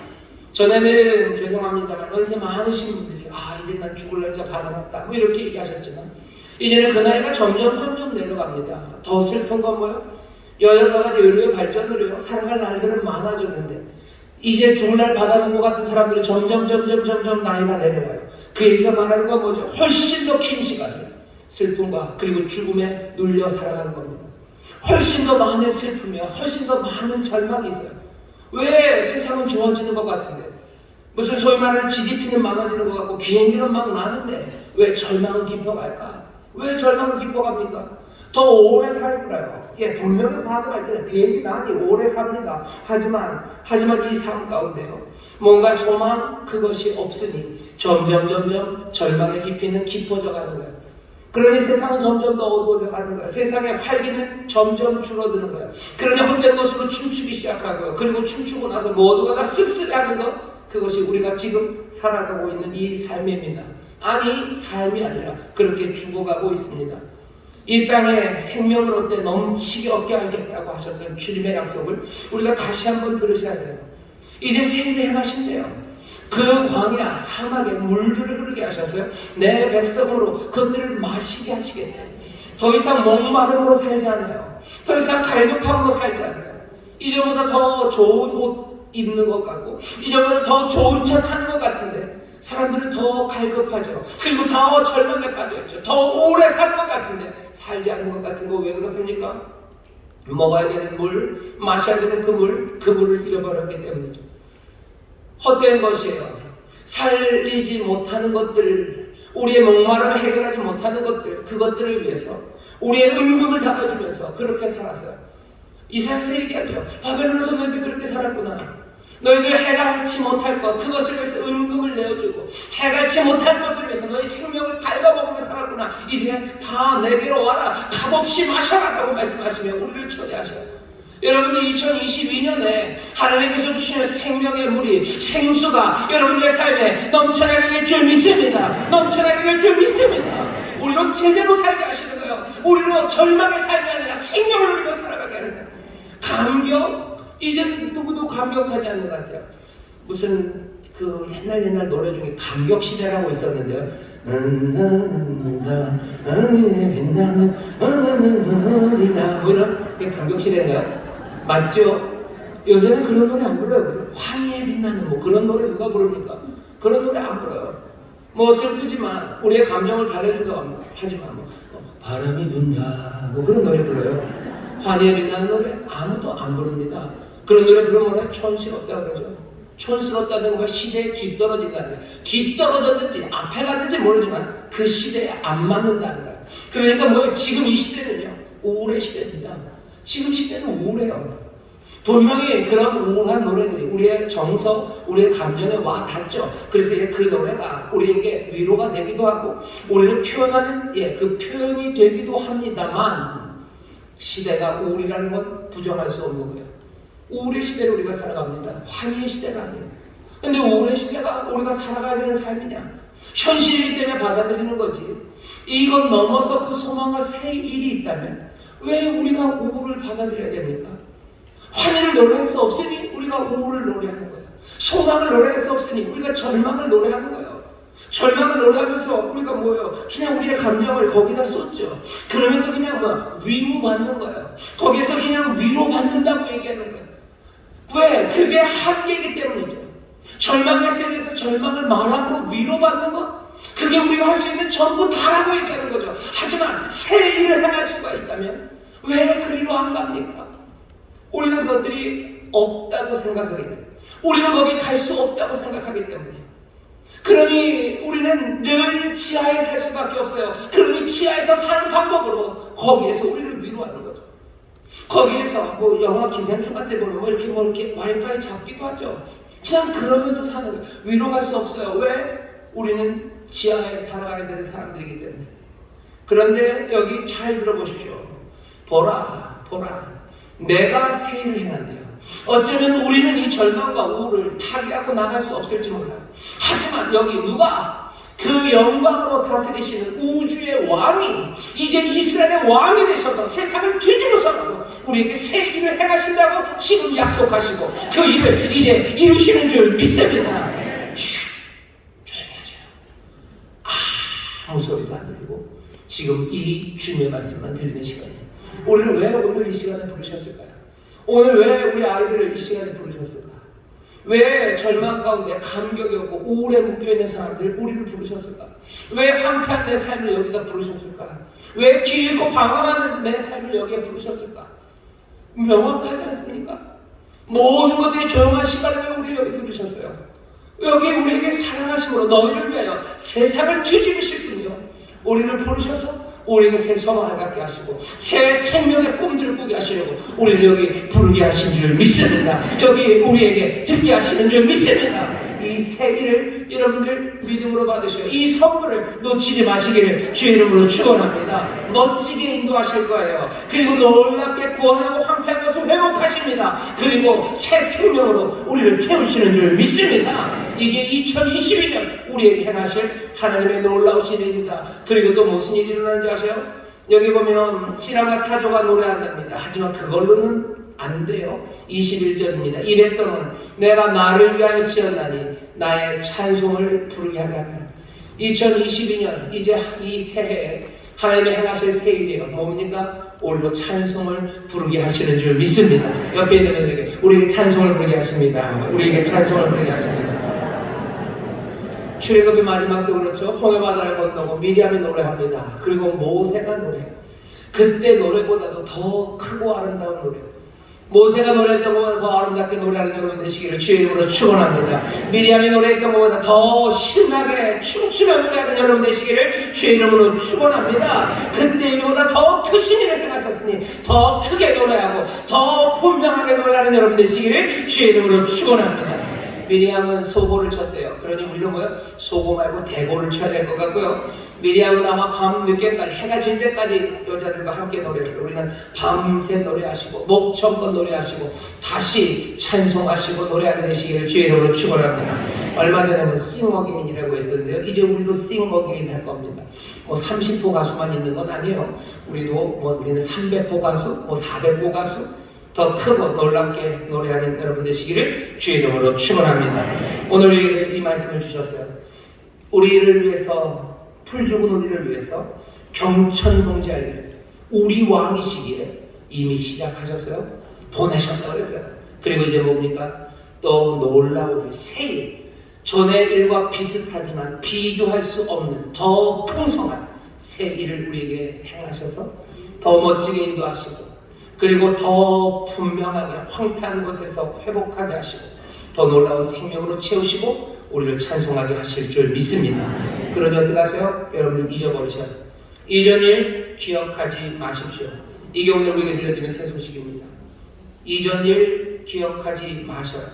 전에는 죄송합니다만 연세 많으신 분들이 이제 난 죽을 날짜 받아놨다 뭐 이렇게 얘기하셨지만 이제는 그 나이가 점점 내려갑니다. 더 슬픈 건 뭐예요? 여러 가지 의료의 발전으로요 살아갈 날들은 많아졌는데 이제 죽을 날 받아놓은 것 같은 사람들은 점점 나이가 내려가요. 그 얘기가 말하는 건 뭐죠? 훨씬 더 긴 시간이에요. 슬픔과 그리고 죽음에 눌려 살아가는 겁니다. 훨씬 더 많은 슬픔이야. 훨씬 더 많은 절망이 있어요. 왜 세상은 좋아지는 것 같은데 무슨 소위 말하는 GDP는 많아지는 것 같고 비행기는 막 나는데 왜 절망은 깊어갈까? 왜 절망은 깊어갑니까? 더 오래 살거라요. 분명히 봐도 있잖아요. 비행기 나니 오래 삽니다. 하지만 이 삶 가운데요 뭔가 소망 그것이 없으니 점점 절망의 깊이는 깊어져 가는 거예요. 그러니 세상은 점점 더 어두워져 가는 거예요. 세상의 활기는 점점 줄어드는 거예요. 그러니 헛된 것으로 춤추기 시작하고요. 그리고 춤추고 나서 모두가 다 씁쓸해하는 것, 그것이 우리가 지금 살아가고 있는 이 삶입니다. 아니 삶이 아니라 그렇게 죽어가고 있습니다. 이 땅에 생명을 얻되 넘치게 얻게 하겠다고 하셨던 주님의 약속을 우리가 다시 한번 들으셔야 돼요. 이제 세일을 해가신대요. 그 광야 사막에 물들을 흐르게 하셔서요 내 백성으로 그것들을 마시게 하시겠대요. 더 이상 목마름으로 살지 않아요. 더 이상 갈급함으로 살지 않아요. 이전보다 더 좋은 옷 입는 것 같고 이전보다 더 좋은 차 타는 것 같은데 사람들은 더 갈급하죠. 그리고 더 절망에 빠져있죠. 더 오래 사는 것 같은데 살지 않는 것 같은 거 왜 그렇습니까? 먹어야 되는 물, 마셔야 되는 그 물을 잃어버렸기 때문이죠. 헛된 것이에요. 살리지 못하는 것들, 우리의 목마름을 해결하지 못하는 것들, 그것들을 위해서 우리의 은금을 닦아주면서 그렇게 살았어요. 이사야서 얘기하죠. 바벨론에서 너희들 그렇게 살았구나. 너희들 해갈치 못할 것, 그것을 위해서 은금을 내어주고 해갈치 못할 것들을 위해서 너희 생명을 갉아먹으며 살았구나. 이제 다 내게로 와라. 값없이 마셔라 라고 말씀하시며 우리를 초대하셔요. 여러분들 2022년에 하나님께서 주시는 생명의 물이 생수가 여러분들의 삶에 넘쳐나게 될 줄 믿습니다. 넘쳐나게 될 줄 믿습니다. 우리로 제대로 살게 하시는 거예요. 우리로 절망의 삶이 아니라 생명을 누리며 살아가게 하는 삶. 감격? 이제 누구도 감격하지 않는 것 같아요. 무슨 그 옛날 노래 중에 감격시대라고 있었는데요. 뭐 이런 게 감격시대인가요? 맞죠? 요새는 그런 노래 안 불러요. 화이에 빛나는 뭐 그런 노래 누가 부릅니까? 그런 노래 안 불러요. 뭐 슬프지만 우리의 감정을 달래준다고 합니다. 하지만 뭐 바람이 분다 뭐 그런 노래 불러요. 화이에 빛나는 노래 아무도 안 부릅니다. 그런 노래 부르면 촌스럽다고 그러죠. 촌스럽다는 건 시대에 뒤떨어진다는 거예요. 뒤떨어졌는지 앞에 갔는지 모르지만 그 시대에 안 맞는다는 거예요. 그러니까 뭐예요? 지금 이 시대는요 우울의 시대입니다. 지금 시대는 우울해요. 분명히 그런 우울한 노래들이 우리의 정서, 우리의 감정에 와 닿죠. 그래서 그 노래가 우리에게 위로가 되기도 하고 우리를 표현하는 그 표현이 되기도 합니다만 시대가 우울이라는 건 부정할 수 없는 거예요. 우울의 시대로 우리가 살아갑니다. 환희의 시대가 아니에요. 근데 우울의 시대가 우리가 살아가야 되는 삶이냐? 현실이기 때문에 받아들이는 거지. 이건 넘어서 그 소망과 새 일이 있다면 왜 우리가 우울을 받아들여야 됩니까? 환희를 노래할 수 없으니 우리가 우울을 노래하는 거예요. 소망을 노래할 수 없으니 우리가 절망을 노래하는 거예요. 절망을 노래하면서 우리가 뭐예요? 그냥 우리의 감정을 거기다 쏟죠. 그러면서 그냥 위로받는 거예요. 거기에서 그냥 위로받는다고 얘기하는 거예요. 왜? 그게 한계이기 때문이죠. 절망의 세계에서 절망을 말함으로 위로받는 것? 그게 우리가 할 수 있는 전부 다라고 얘기하는 거죠. 하지만 새 일을 행할 수가 있다면 왜 그리로 안 갑니까? 우리는 그것들이 없다고 생각하기 때문에, 우리는 거기 갈 수 없다고 생각하기 때문에, 그러니 우리는 늘 지하에 살 수밖에 없어요. 그러니 지하에서 사는 방법으로 거기에서 우리를 위로하는 거죠. 거기에서 뭐 영화 기생충 같은 데 보면 이렇게 와이파이 잡기도 하죠. 그냥 그러면서 사는 거예요. 위로할 수 없어요. 왜? 우리는 지하에 살아가야 되는 사람들이기 때문에. 그런데 여기 잘 들어보십시오. 보라, 내가 새 일을 행한대요. 어쩌면 우리는 이 절망과 우울을 타개하고 나갈 수 없을지 몰라요. 하지만 여기 누가 그 영광으로 다스리시는 우주의 왕이 이제 이스라엘의 왕이 되셔서 세상을 뒤집어서라도 우리에게 새 일을 행하신다고 지금 약속하시고 그 일을 이제 이루시는 줄 믿습니다. 조용히 하세요. 아무 소리도 안 들리고 지금 이 주님의 말씀만 들리는 시간이에요. 오늘 왜 오늘 이 시간에 부르셨을까요? 오늘 왜 우리 아이들을 이 시간에 부르셨을까? 왜 절망 가운데 감격이 없고 우울에 묶여있는 사람들 우리를 부르셨을까? 왜 황폐한 내 삶을 여기다 부르셨을까? 왜 길고 방황하는 내 삶을 여기에 부르셨을까? 명확하지 않습니까? 모든 것들이 조용한 시간을 우리 여기 부르셨어요. 여기 우리에게 사랑하심으로 너희를 위하여 세상을 뒤집으실 분이요 우리를 부르셔서 우리에게 새 소망을 갖게 하시고 새 생명의 꿈들을 꾸게 하시려고 우리를 여기 부르게 하신 줄 믿습니다. 여기 우리에게 듣게 하시는 줄 믿습니다. 이 새 일을 여러분들 믿음으로 받으셔요. 이 선물을 놓치지 마시기를 주의 이름으로 축원합니다. 멋지게 인도하실 거예요. 그리고 놀랍게 구원하고 황폐한 것을 회복하십니다. 그리고 새 생명으로 우리를 채우시는 줄 믿습니다. 이게 2022년 우리에게 행하실 하나님의 놀라우신 일입니다. 그리고 또 무슨 일이 일어나는지 아세요? 여기 보면 시라마 타조가 노래한답니다. 하지만 그걸로는 안 돼요. 21절입니다. 이 백성은 내가 나를 위하여 지었나니 나의 찬송을 부르게 하게 합니다. 2022년 이제 이 새해에 하나님의 행하실 새 일이에요. 뭡니까? 오늘도 찬송을 부르게 하시는 줄 믿습니다. 옆에 있는 분들에게 우리에게 찬송을 부르게 하십니다. 우리에게 찬송을 부르게 하십니다. 출애굽의 마지막 때 그렇죠. 홍해바다를 건너고 미리암이 노래합니다. 그리고 모세가 노래해요. 그때 노래보다도 더 크고 아름다운 노래. 모세가 노래했던 것보다 더 아름답게 노래하는 여러분 되시기를 주의 이름으로 축원합니다. 미리암이 노래했던 것보다 더 신나게 춤추며 노래하는 여러분 되시기를 주의 이름으로 축원합니다. 그때 이보다 더 크신 일을 행하셨으니 더 크게 노래하고 더 분명하게 노래하는 여러분 되시기를 주의 이름으로 축원합니다. 미리암은 소고를 쳤대요. 그러니 우리는 뭐요? 소고 말고 대고를 쳐야 될 것 같고요. 미리암은 아마 밤 늦게까지 해가 질 때까지 여자들과 함께 노래했어요. 우리는 밤새 노래하시고 목청껏 노래하시고 다시 찬송하시고 노래하게 되시기를 주의 이름으로 축원합니다. 얼마 전에 뭐 싱어게인이라고 했었는데요. 이제 우리도 싱어게인 할 겁니다. 뭐 30호 가수만 있는 건 아니에요. 우리는 300호 가수, 400호 가수 더 크고 놀랍게 노래하는 여러분 되시기를 주의 이름으로 축원합니다. 오늘 이 말씀을 주셨어요. 우리를 위해서 풀 죽은 우리를 위해서 경천동지할 일 우리 왕이시기에 이미 시작하셨어요. 보내셨다고 그랬어요. 그리고 이제 뭡니까? 또 놀라운 새 일 전의 일과 비슷하지만 비교할 수 없는 더 풍성한 새 일을 우리에게 행하셔서 더 멋지게 인도하시고 그리고 더 분명하게 황폐한 것에서 회복하게 하시고 더 놀라운 생명으로 채우시고 우리를 찬송하게 하실 줄 믿습니다. 그러니 어떻게 하세요? 여러분 잊어버리셔요. 이전 일 기억하지 마십시오. 이게 오늘 우리에게 들려드리는 새 소식입니다. 이전 일 기억하지 마셔요.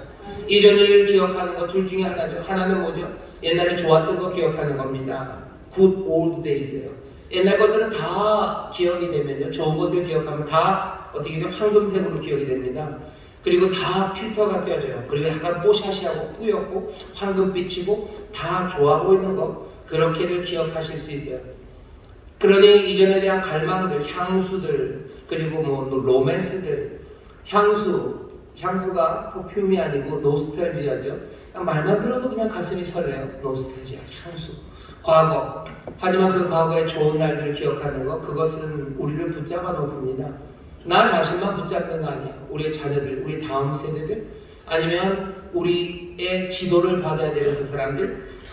이전 일 기억하는 것 둘 중에 하나죠. 하나는 뭐죠? 옛날에 좋았던 거 기억하는 겁니다. Good old days예요. 옛날 것들은 다 기억이 되면요. 좋은 것들 기억하면 다 어떻게 되면 황금색으로 기억이 됩니다. 그리고 다 필터가 껴져요. 그리고 약간 뽀샤시하고 뿌옇고 황금빛이고 다 좋아 보이는 거 그렇게들 기억하실 수 있어요. 그러니 이전에 대한 갈망들, 향수들 그리고 뭐 로맨스들 향수가 퍼퓸이 아니고 노스탈지아죠. 말만 들어도 그냥 가슴이 설레요. 노스탈지아, 향수, 과거. 하지만 그 과거의 좋은 날들을 기억하는 것 그것은 우리를 붙잡아 놓습니다. 나 자신만 붙잡는 거 아니야. 우리의 자녀들, 우리 다음 세대들 아니면 우리의 지도를 받아야 되는 그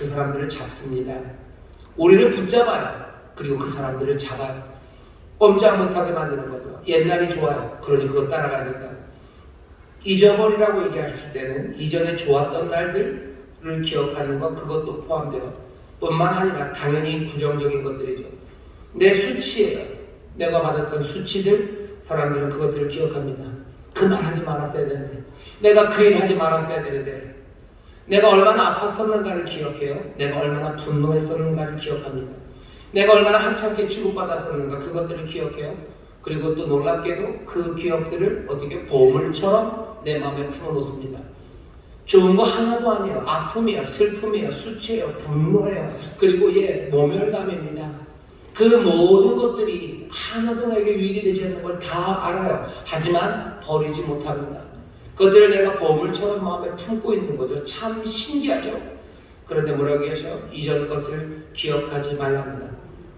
사람들을 잡습니다. 우리를 붙잡아요. 그리고 그 사람들을 잡아요. 꼼짝 못하게 만드는 거죠. 옛날이 좋아요. 그러니 그거 따라가야 된다. 잊어버리라고 얘기하실 때는 이전에 좋았던 날들을 기억하는 것, 그것도 포함되어 뿐만 아니라 당연히 부정적인 것들이죠. 내 수치예요. 내가 받았던 수치들, 사람들은 그것들을 기억합니다. 그 말 하지 말았어야 되는데, 내가 그 일 하지 말았어야 되는데, 내가 얼마나 아팠었는가를 기억해요. 내가 얼마나 분노했었는가를 기억합니다. 내가 얼마나 한참게 취급받았었는가, 그것들을 기억해요. 그리고 또 놀랍게도 그 기억들을 어떻게 보물처럼 내 마음에 품어놓습니다. 좋은 거 하나도 아니에요. 아픔이야, 슬픔이야, 수치예요, 분노예요. 그리고 모멸감입니다. 그 모든 것들이 하나도 나에게 유익이 되지 않는 걸 다 알아요. 하지만 버리지 못합니다. 그것들을 내가 보물처럼 마음에 품고 있는 거죠. 참 신기하죠. 그런데 뭐라고 하셔? 이전 것을 기억하지 말랍니다.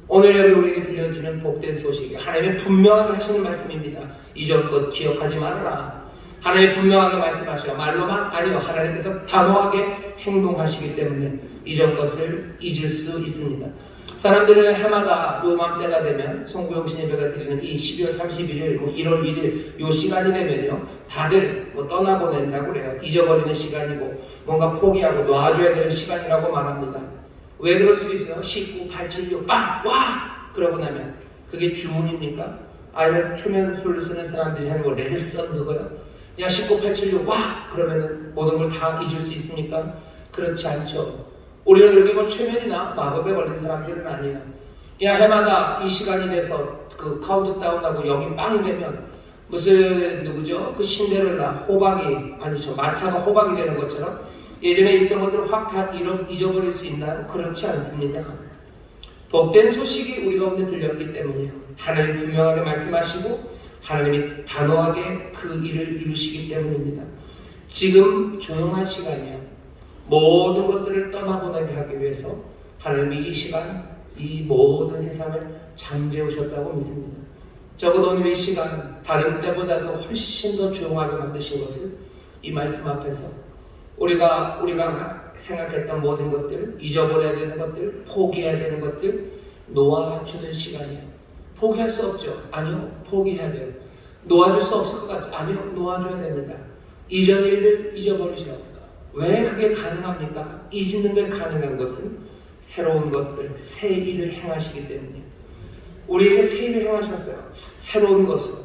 오늘 여기 우리에게 들려주는 복된 소식이 하나님이 분명하게 하시는 말씀입니다. 이전 것 기억하지 말아라. 하나님이 분명하게 말씀하셔요. 말로만 아니요. 하나님께서 단호하게 행동하시기 때문에 이전 것을 잊을 수 있습니다. 사람들은 해마다 요맘때가 되면 송구영신 예배가 드리는 이 12월 31일, 1월 1일 요 시간이 되면요, 다들 떠나보낸다고 그래요. 잊어버리는 시간이고 뭔가 포기하고 놔줘야 되는 시간이라고 말합니다. 왜 그럴 수 있어요? 19, 8, 7, 6, 빵! 와! 그러고 나면 그게 주문입니까? 아니면 초면술을 쓰는 사람들이 하는 거 레드썬 그거요? 그냥 19, 8, 7, 6, 와! 그러면 모든 걸 다 잊을 수 있습니까? 그렇지 않죠. 우리가 그렇게 최면이나 마법에 걸린 사람들은 아니에요. 그냥 해마다 이 시간이 돼서 그 카운트다운하고 여기 빵 되면 무슨 누구죠? 그 신데렐라 호박이 아니죠. 마차가 호박이 되는 것처럼 예전에 있던 것들을 확 다 잊어버릴 수 있나요? 그렇지 않습니다. 복된 소식이 우리 가운데 들렸기 때문에 하나님 분명하게 말씀하시고 하나님이 단호하게 그 일을 이루시기 때문입니다. 지금 조용한 시간이에요. 모든 것들을 떠나보내게 하기 위해서 하나님이 이 시간, 이 모든 세상을 잠재우셨다고 믿습니다. 적어도 오늘 이 시간 다른 때보다도 훨씬 더 조용하게 만드신 것을 이 말씀 앞에서 우리가 생각했던 모든 것들, 잊어버려야 되는 것들, 포기해야 되는 것들 놓아주는 시간이에요. 포기할 수 없죠? 아니요, 포기해야 돼요. 놓아줄 수 없을 것 같죠? 아니요, 놓아줘야 됩니다. 이전 일들 잊어버리셔요. 왜 그게 가능합니까? 잊는 게 가능한 것은 새로운 것들, 새 일을 행하시기 때문이에요. 우리에게 새 일을 행하셨어요. 새로운 것으로,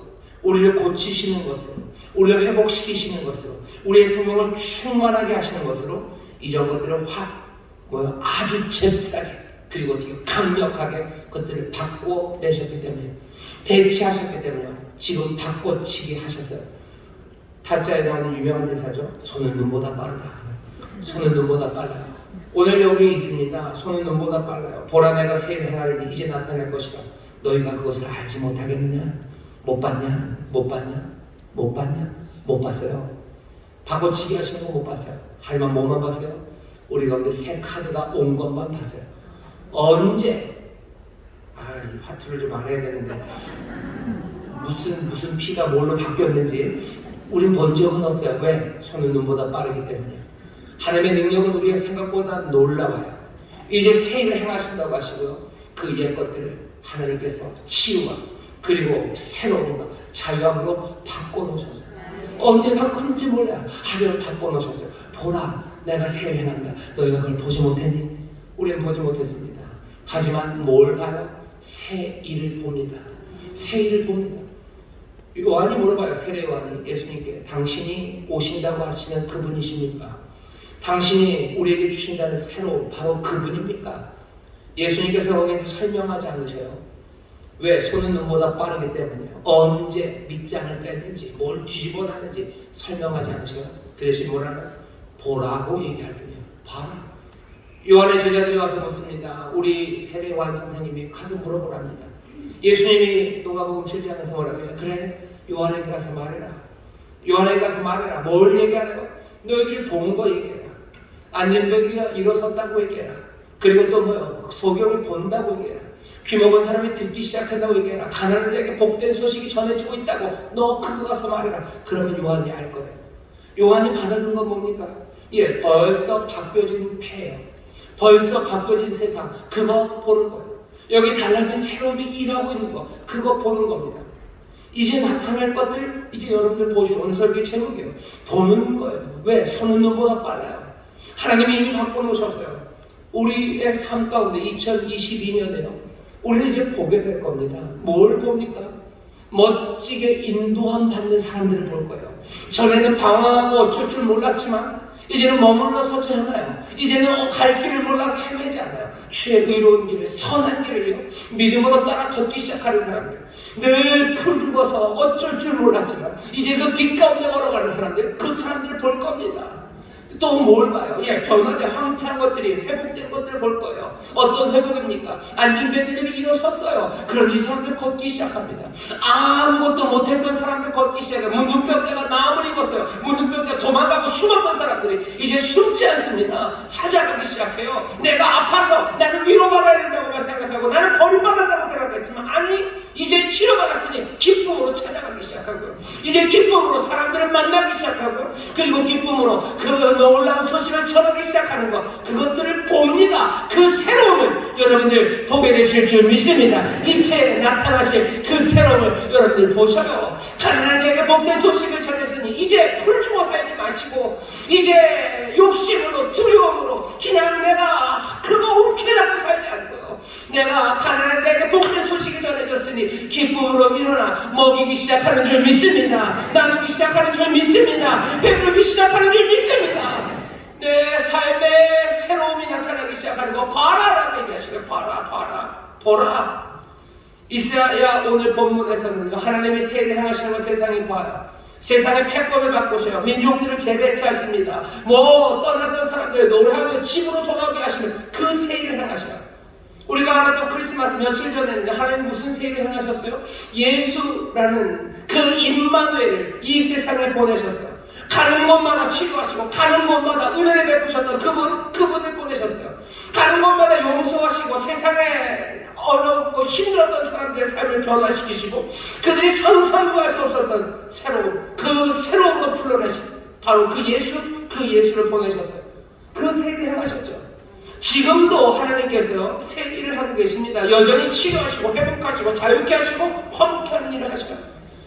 우리를 고치시는 것으로, 우리를 회복시키시는 것으로, 우리의 생명을 충만하게 하시는 것으로 이전 것들을 아주 잽싸게 그리고 어떻게 강력하게 그것들을 바꿔내셨기 때문에, 대체하셨기 때문에 지금 바꿔치기 하셨어요. 타짜에 나오는 유명한 대사죠. 손은 눈보다 빠르다. 손은 눈보다 빨라요. 오늘 여기 있습니다. 손은 눈보다 빨라요. 보라 내가 새 일을 행하리니 이제 나타날 것이라. 너희가 그것을 알지 못하겠느냐? 못 봤냐? 못 봤냐? 못 봤냐? 못 봤어요. 바꿔치기 하시는 거 못 봤어요. 하지만 뭐만 봤어요? 우리 가운데 새 카드가 온 것만 봤어요. 언제? 화투를 좀 알아야 되는데 무슨 피가 뭘로 바뀌었는지 우린 본 적은 없어요. 왜? 손은 눈보다 빠르기 때문이에요. 하나님의 능력은 우리가 생각보다 놀라워요. 이제 새 일을 행하신다고 하시고요. 그 옛 것들을 하나님께서 치유와 그리고 새로운 것, 자유함으로 바꿔놓으셨어요. 언제 바꿨는지 몰라요. 하지만 바꿔놓으셨어요. 보라, 내가 새 일을 행한다. 너희가 그걸 보지 못했니? 우리는 보지 못했습니다. 하지만 뭘 봐요? 새 일을 봅니다. 새 일을 봅니다. 요한이 물어봐요. 세례 요한이 예수님께 당신이 오신다고 하시면 그분이십니까? 당신이 우리에게 주신다는 새로 바로 그분입니까? 예수님께서 거기에서 설명하지 않으셔요. 왜? 손은 눈보다 빠르기 때문이에요. 언제 밑장을 뺐는지 뭘 뒤집어 놨는지 설명하지 않으셔요. 그 대신 뭐라고요? 보라고 얘기할 뿐이에요. 봐라. 요한의 제자들이 와서 묻습니다. 우리 세례 요한 선생님이 가서 물어보랍니다. 예수님이 누가복음 7장에서 뭐라고 해서 그래 요한에게 가서 말해라. 요한에게 가서 말해라. 뭘 얘기하라고? 너희들이 본 거 얘기해라. 안진뱅이가 일어섰다고 얘기해라. 그리고 또 뭐요? 소경이 본다고 얘기해라. 귀먹은 사람이 듣기 시작한다고 얘기해라. 가난한 자에게 복된 소식이 전해지고 있다고 너 그거 가서 말해라. 그러면 요한이 알 거예요. 요한이 받아든 건 뭡니까? 벌써 바뀌어진 폐예요. 벌써 바뀌어진 세상 그거 보는 거예요. 여기 달라진 새로움이 일하고 있는 거, 그거 보는 겁니다. 이제 나타날 것들, 이제 여러분들 보시고, 오늘 설교 제목이에요. 보는 거예요. 왜? 손은 눈보다 빨라요. 하나님이 이미 바꿔놓으셨어요. 우리의 삶 가운데 2022년에요. 우리는 이제 보게 될 겁니다. 뭘 봅니까? 멋지게 인도함 받는 사람들을 볼 거예요. 전에는 방황하고 어쩔 줄 몰랐지만 이제는 머물러 서지 않아요. 이제는 갈 길을 몰라서 헤매지 않아요. 주의 의로운 길을, 선한 길을요, 믿음으로 따라 걷기 시작하는 사람들, 늘 풀 죽어서 어쩔 줄 몰랐지만 이제 그 길 가운데 걸어가는 사람들, 그 사람들을 볼 겁니다. 또 뭘 봐요? 변화돼 황폐한 것들이 회복된 것들을 볼 거예요. 어떤 회복입니까? 앉은 배들이 일어섰어요. 그런 이 사람들 걷기 시작합니다. 아무것도 못했던 사람들 걷기 시작해요. 문둥병자가 나음을 입었어요. 문둥병자 도망가고 숨었던 사람들이 이제 숨지 않습니다. 찾아가기 시작해요. 내가 아파서 나는 위로받아야 된다고만 생각하고 나는 버림받았다고 생각했지만 아니, 이제 치료받았으니 기쁨으로 찾아가기 시작하고요. 이제 기쁨으로 사람들을 만나기 시작하고요. 그리고 기쁨으로 그 놀라운 소식을 전하기 시작하는 것, 그것들을 봅니다. 그 새로움을 여러분들 보게 되실 줄 믿습니다. 이채에 나타나실 그 새로움을 여러분들 보셔요. 가난한 자에게 복된 소식을 전했으니 이제 풀 주고 살지 마시고 이제 욕심으로 두려움으로 그냥 내가 그거 움켜잡고 살지 않고요. 내가 가난한 자에게 복된 소식을 전해줬으니 기쁨으로 일어나 먹이기 시작하는 줄 믿습니다. 나누기 시작하는 줄 믿습니다. 베풀기 시작하는 줄 믿습니다. 내 삶에 새로움이 나타나기 시작하는 거 봐라라고 얘기하시는, 봐라 보라. 이사야 오늘 본문에서는 하나님이 세례 행하시는 걸 세상이 봐요. 세상의 패권을 바꾸셔요. 민족들을 재배치하십니다. 떠났던 사람들 노래하며 집으로 돌아오게 하시는 그 세일을 행하셔요. 우리가 알았던 크리스마스 며칠 전에는 하나님 무슨 세일을 행하셨어요? 예수라는 그 임마누엘을 이 세상에 보내셨어요. 가는 곳마다 치료하시고 가는 곳마다 은혜를 베푸셨던 그분을 보내셨어요. 가는 곳마다 용서하시고 세상에 어렵고 힘들었던 사람들의 삶을 변화시키시고 그들이 상상도 할 수 없었던 새로움, 그 새로움도 풀어내신 바로 그 예수를 보내셨어요. 그 세일을 행하셨죠. 지금도 하나님께서 새 일을 하고 계십니다. 여전히 치료하시고 회복하시고 자유케 하시고 화목케 하는 일을 하시고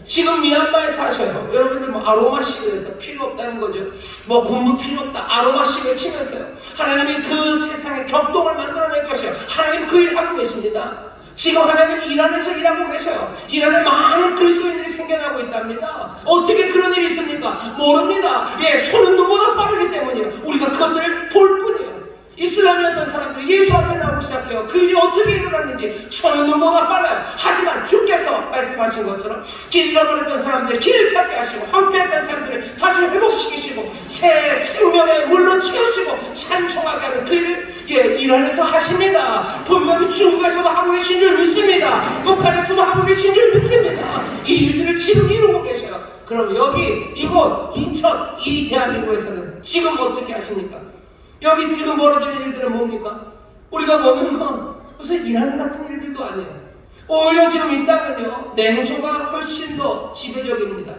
지금 미얀마에 사셔요. 여러분들 아로마식에서 필요 없다는 거죠. 공부 필요 없다. 아로마식을 치면서요. 하나님이 그 세상에 격동을 만들어낼 것이요. 하나님 그 일 하고 계십니다. 지금 하나님 이란에서 일하고 계셔요. 이란에 많은 그리스도인들이 생겨나고 있답니다. 어떻게 그런 일이 있습니까? 모릅니다. 손은 눈보다 빠르기 때문이에요. 우리가 그것들을 볼 뿐이에요. 이슬람이었던 사람들이 예수 앞에 나오기 시작해요. 그 일이 어떻게 일어났는지 손은 눈보다 빨라요. 하지만 주께서 말씀하신 것처럼 길 잃어버렸던 사람들의 길을 찾게 하시고 황폐했던 사람들을 다시 회복시키시고 새 생명의 물로 채우시고 찬송하게 하는 그 일을 이란에서 하십니다. 분명히 중국에서도 하고 계신 줄 믿습니다. 북한에서도 하고 계신 줄 믿습니다. 이 일들을 지금 이루고 계셔요. 그럼 여기 이곳 인천 이 대한민국에서는 지금 어떻게 하십니까? 여기 지금 벌어지는 일들은 뭡니까? 우리가 보는 건 무슨 이란 같은 일들도 아니에요. 오히려 지금 이 땅은요, 냉소가 훨씬 더 지배적입니다.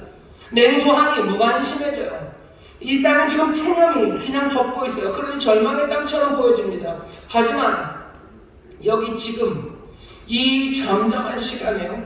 냉소하니 무관심해져요. 이 땅은 지금 체념이 그냥 덮고 있어요. 그런 절망의 땅처럼 보여집니다. 하지만 여기 지금 이 잠잠한 시간에요,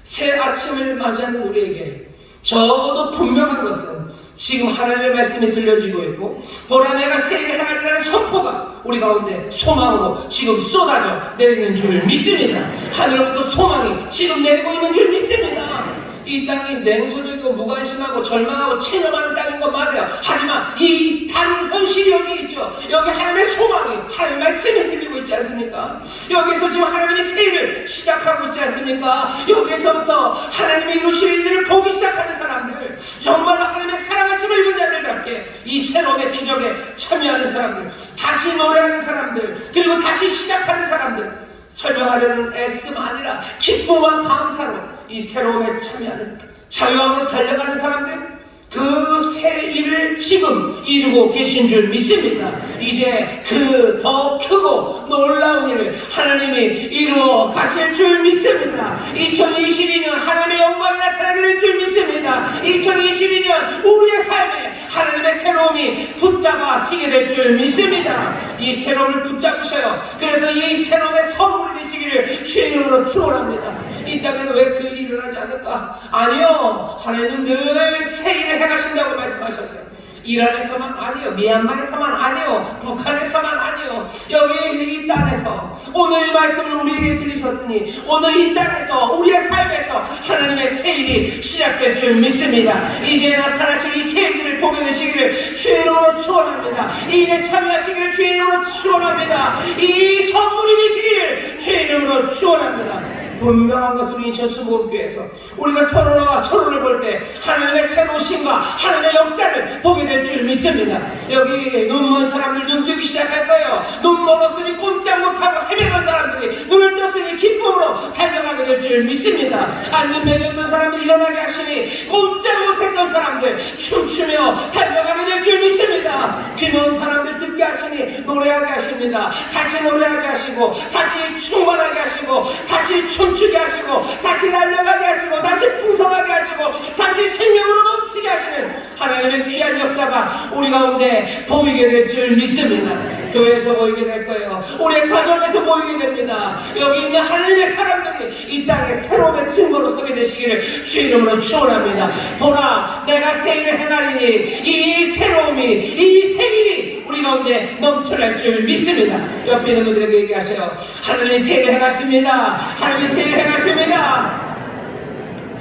새 아침을 맞이하는 우리에게 적어도 분명한 것은 지금 하나님의 말씀이 들려지고 있고 보라 내가 새 일을 행하리라는 선포가 우리 가운데 소망으로 지금 쏟아져 내리는 줄 믿습니다. 하늘로부터 소망이 지금 내리고 있는 줄 믿습니다. 이 땅이 냉소적이고 무관심하고 절망하고 체념하는 땅인 건 맞아요. 하지만 이 단 현실이 여기 있죠. 여기 하나님의 소망이, 하나님의 말씀이 들리고 있지 않습니까? 여기서 지금 하나님이 새 일을 시작하고 있지 않습니까? 여기서부터 하나님이 이루실 일들을 보기 시작하는 사람들, 정말로 하나님의 사랑하심을 입은 자들답게 이 새로움의 기적에 참여하는 사람들, 다시 노래하는 사람들, 그리고 다시 시작하는 사람들, 설명하려는 애씀 아니라 기쁨과 감사로 이 새로움에 참여하는, 자유함으로 달려가는 사람들, 그 새 일을 지금 이루고 계신 줄 믿습니다. 이제 그 더 크고 놀라운 일을 하나님이 이루어 가실 줄 믿습니다. 2022년 하나님의 영광이 나타나길 줄 믿습니다. 2022년 우리의 삶에 하나님의 새로움이 붙잡아지게 될 줄 믿습니다. 이 새로움을 붙잡으셔요. 그래서 이 새로움의 선물이 되시길 하시기를 주의 이름으로 축원합니다. 이 땅에는 왜 그 일이 일어나지 않을까? 아니요, 하나님은 늘 새 일을 행하신다고 말씀하셨어요. 이란에서만 아니요, 미얀마에서만 아니요, 북한에서만 아니요, 여기 이 땅에서 오늘 이 말씀을 우리에게 들리셨으니 오늘 이 땅에서 우리의 삶에서 하나님의 새 일이 시작될 줄 믿습니다. 이제 나타나실 이 새 일을 보게 되시기를 주의 이름으로 축원합니다. 이 일에 참여하시기를 주의 이름으로 축원합니다. 이 선물이 되시기를 주의 이름으로 축원합니다. 분명한 것은 우리 인천수 모험교회에서 우리가 서로가 서로를 볼 때 하나님의 새로우심과 하나님의 역사를 보게 될 줄 믿습니다. 여기 눈먼 사람들 눈 뜨기 시작할 거예요. 눈 멀었으니 꼼짝 못하고 헤매던 사람들이 눈을 떴으니 기쁨으로 달려가게 될 줄 믿습니다. 앉은 매였던 사람들이 일어나게 하시니 꼼짝 못했던 사람들 춤추며 달려가게 될 줄 믿습니다. 귀먼 사람들 듣게 하시니 노래하게 하십니다. 다시 노래하게 하시고 다시 충만하게 하시고 다시 춤추게 하시고 다시 달려가게 하시고 다시 풍성하게 하시고 다시 생명으로 넘치게 하시는 하나님의 귀한 역사가 우리 가운데 보이게 될 줄 믿습니다. 교회에서 보이게 될 거예요. 우리의 가정에서 보이게 됩니다. 여기 있는 하나님의 사람들이 이 땅에 새로움의 증거로 서게 되시기를 주 이름으로 축원합니다. 보라, 내가 새 일을 행하리니 이 새로움이 이 생일이 우리 가운데 넘쳐날 줄 믿습니다. 옆에 있는 분들에게 얘기하세요. 하나님이 새 일을 행하십니다. 하나님이 새 일을 행하십니다.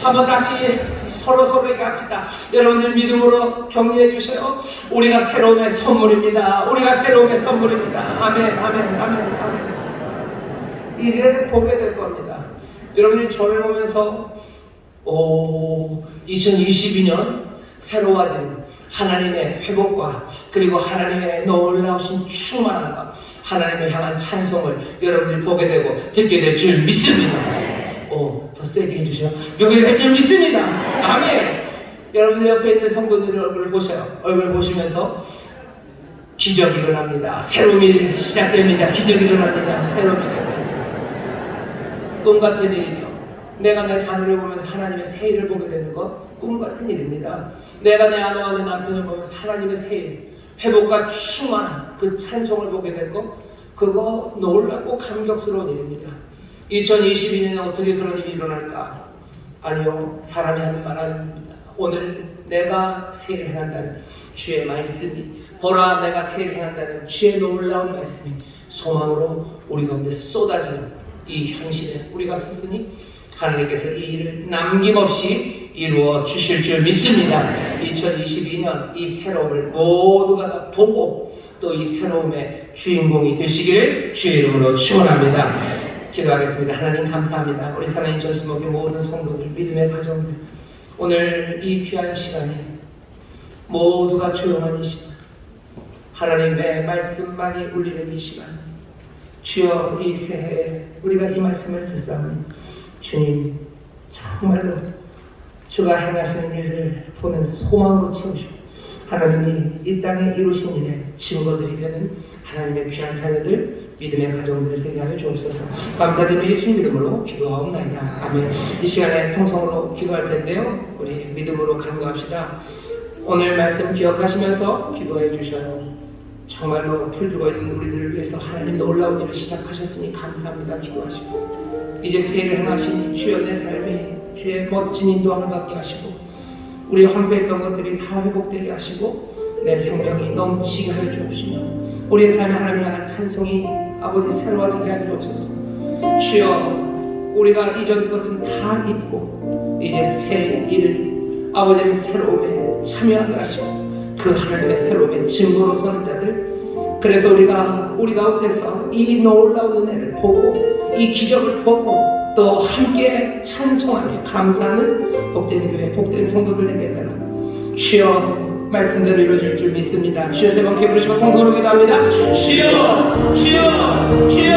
한번 다시 서로에게 합시다. 여러분들 믿음으로 격려해 주세요. 우리가 새로움의 선물입니다. 우리가 새로움의 선물입니다. 아멘, 아멘, 아멘, 아멘. 이제 보게 될 겁니다. 여러분들이 저를 보면서 2022년 새로워진 하나님의 회복과 그리고 하나님의 놀라우신 충만함과 하나님을 향한 찬송을 여러분들이 보게 되고 듣게 될 줄 믿습니다. 더 세게 해주세요. 보게 될 줄 믿습니다. 아멘. 여러분들 옆에 있는 성도들의 얼굴을 보세요. 얼굴을 보시면서 기적이 일어납니다. 새로움이 시작됩니다. 기적이 일어납니다. 새로움이 시작됩니다. 꿈 같은 일이죠. 내가 내 자녀를 보면서 하나님의 새 일을 보게 되는 것 꿈 같은 일입니다. 내가 내 아내와 내 남편을 보면서 하나님의 새 일, 회복과 충만한 그 찬송을 보게 될 것, 그거 놀랍고 감격스러운 일입니다. 2022년에 어떻게 그런 일이 일어날까? 아니요, 사람이 하는 말 아닙니다. 오늘 내가 새 일을 행한다는 주의 말씀이, 보라 내가 새 일을 행한다는 주의 놀라운 말씀이 소망으로 우리 가운데 쏟아지는 이 현실에 우리가 섰으니 하나님께서 이 일을 남김없이 이루어 주실 줄 믿습니다. 2022년 이 새로움을 모두가 다 보고 또 이 새로움의 주인공이 되시기를 주의 이름으로 축원합니다. 기도하겠습니다. 하나님 감사합니다. 우리 사랑하는 전수목의 모든 성도들, 믿음의 가정들, 오늘 이 귀한 시간에 모두가 조용한 이 시간, 하나님의 말씀만이 울리는 이 시간, 주여 이 새해에 우리가 이 말씀을 듣사오니 주님 정말로 주가 행하시는 일을 보는 소망으로 채우시고 하나님이 이 땅에 이루신 일에 증거들이 되는 하나님의 귀한 자녀들, 믿음의 가정들을 되게 하여 주옵소서. 감사드리며 예수님 이름으로 기도하옵나이다. 아멘. 이 시간에 통성으로 기도할 텐데요, 우리 믿음으로 간구합시다. 오늘 말씀 기억하시면서 기도해 주셔요. 정말로 풀 죽어 있는 우리들을 위해서 하나님 놀라운 일을 시작하셨으니 감사합니다. 기도하시고 이제 새 일을 행하신 주여 내 삶이 주의 멋진 인도함을 받게 하시고 우리 황폐했던 것들이 다 회복되게 하시고 내 생명이 넘치게 하여 주옵시며 우리의 삶에 하나님 향한 찬송이 아버지 새로워지게 하여 주옵소서. 주여 우리가 이전 것은 다 잊고 이제 새 일을 아버지의 새로움에 참여하게 하시고 그 하나님의 새로움의 증거로 서는 자들, 그래서 우리가 우리 가운데서 이 놀라운 은혜를 보고 이 기적을 보고 또 함께 찬송하며 감사하는 복된 교회, 복된 성도들에게 해달라. 주여 말씀대로 이루어질 줄 믿습니다. 주여 세 번 부르시고 통성으로 기도합니다. 주여 주여 주여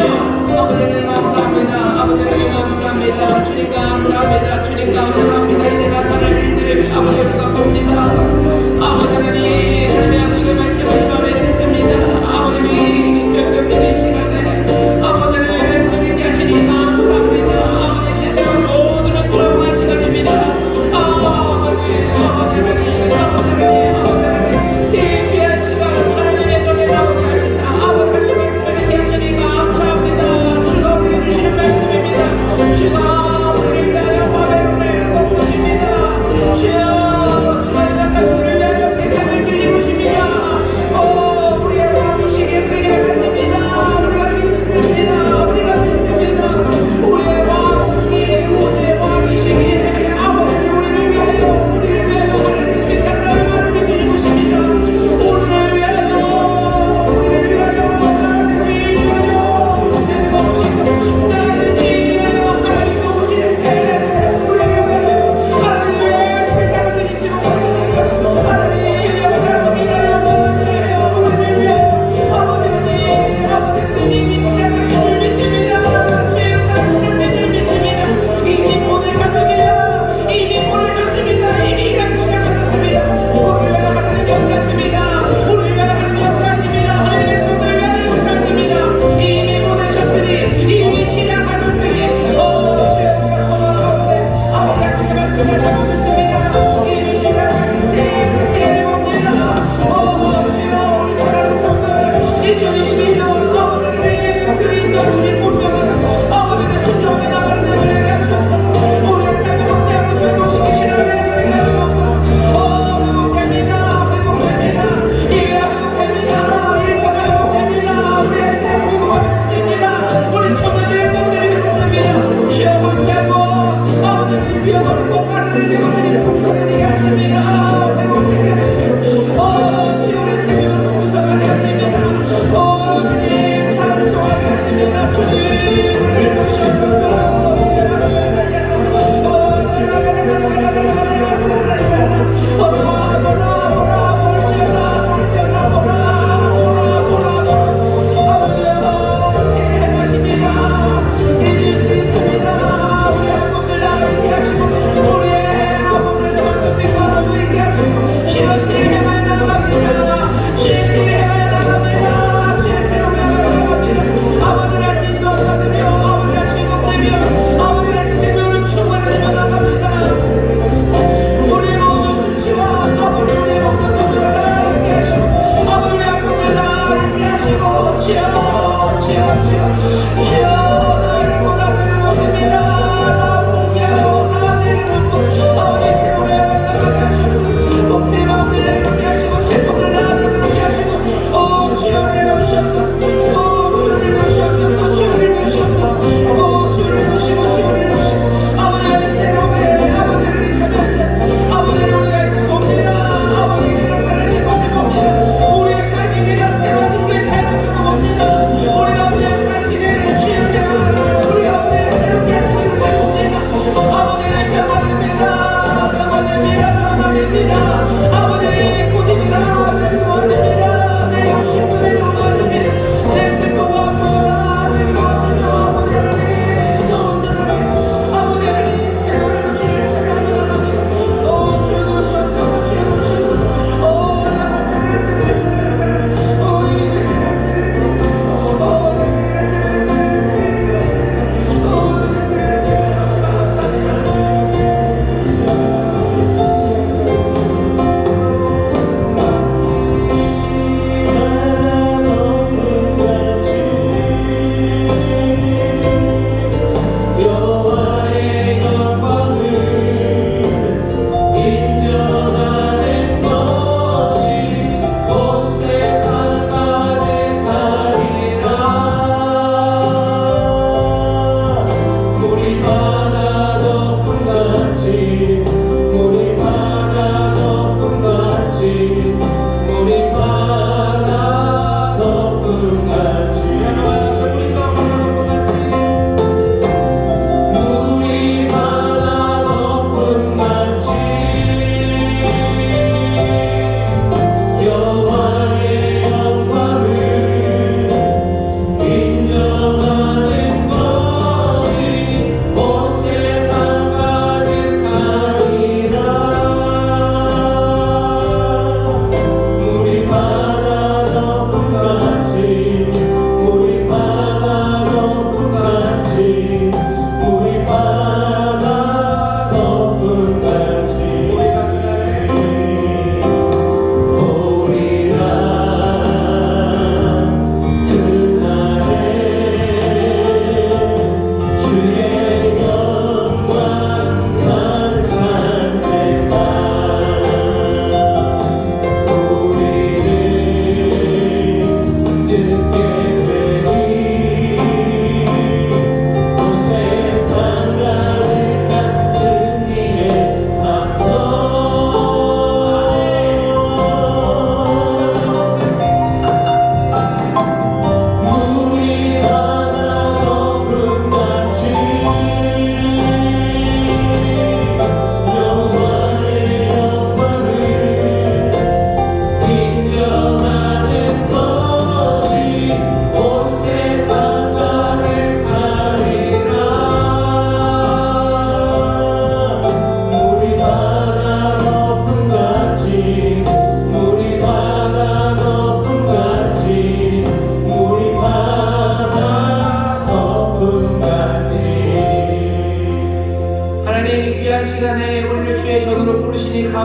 아버지님 감사합니다. 아버지님 감사합니다. 주님 감사합니다. 주님 감사합니다. 이제 나타날 일들을 아버지가 봅니다. 아버지 하나님 약속의 말씀을 마음에 듣습니다. 아버님이 뼈뼈뼈의 시간에 아버지 하나님의 말씀을 듣게 하시니 감사합니다. 아버지 세상을 모두는 조용한 시간입니다. 아버지 이 귀한 시간 하나님의 전에 나오게 하시사 아버지 하나님의 말씀을 듣게 하시니 감사합니다. 주가 우리에게 주시는 말씀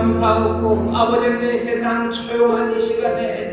감사하고 아버지 하나님 세상 조용한 이 시간에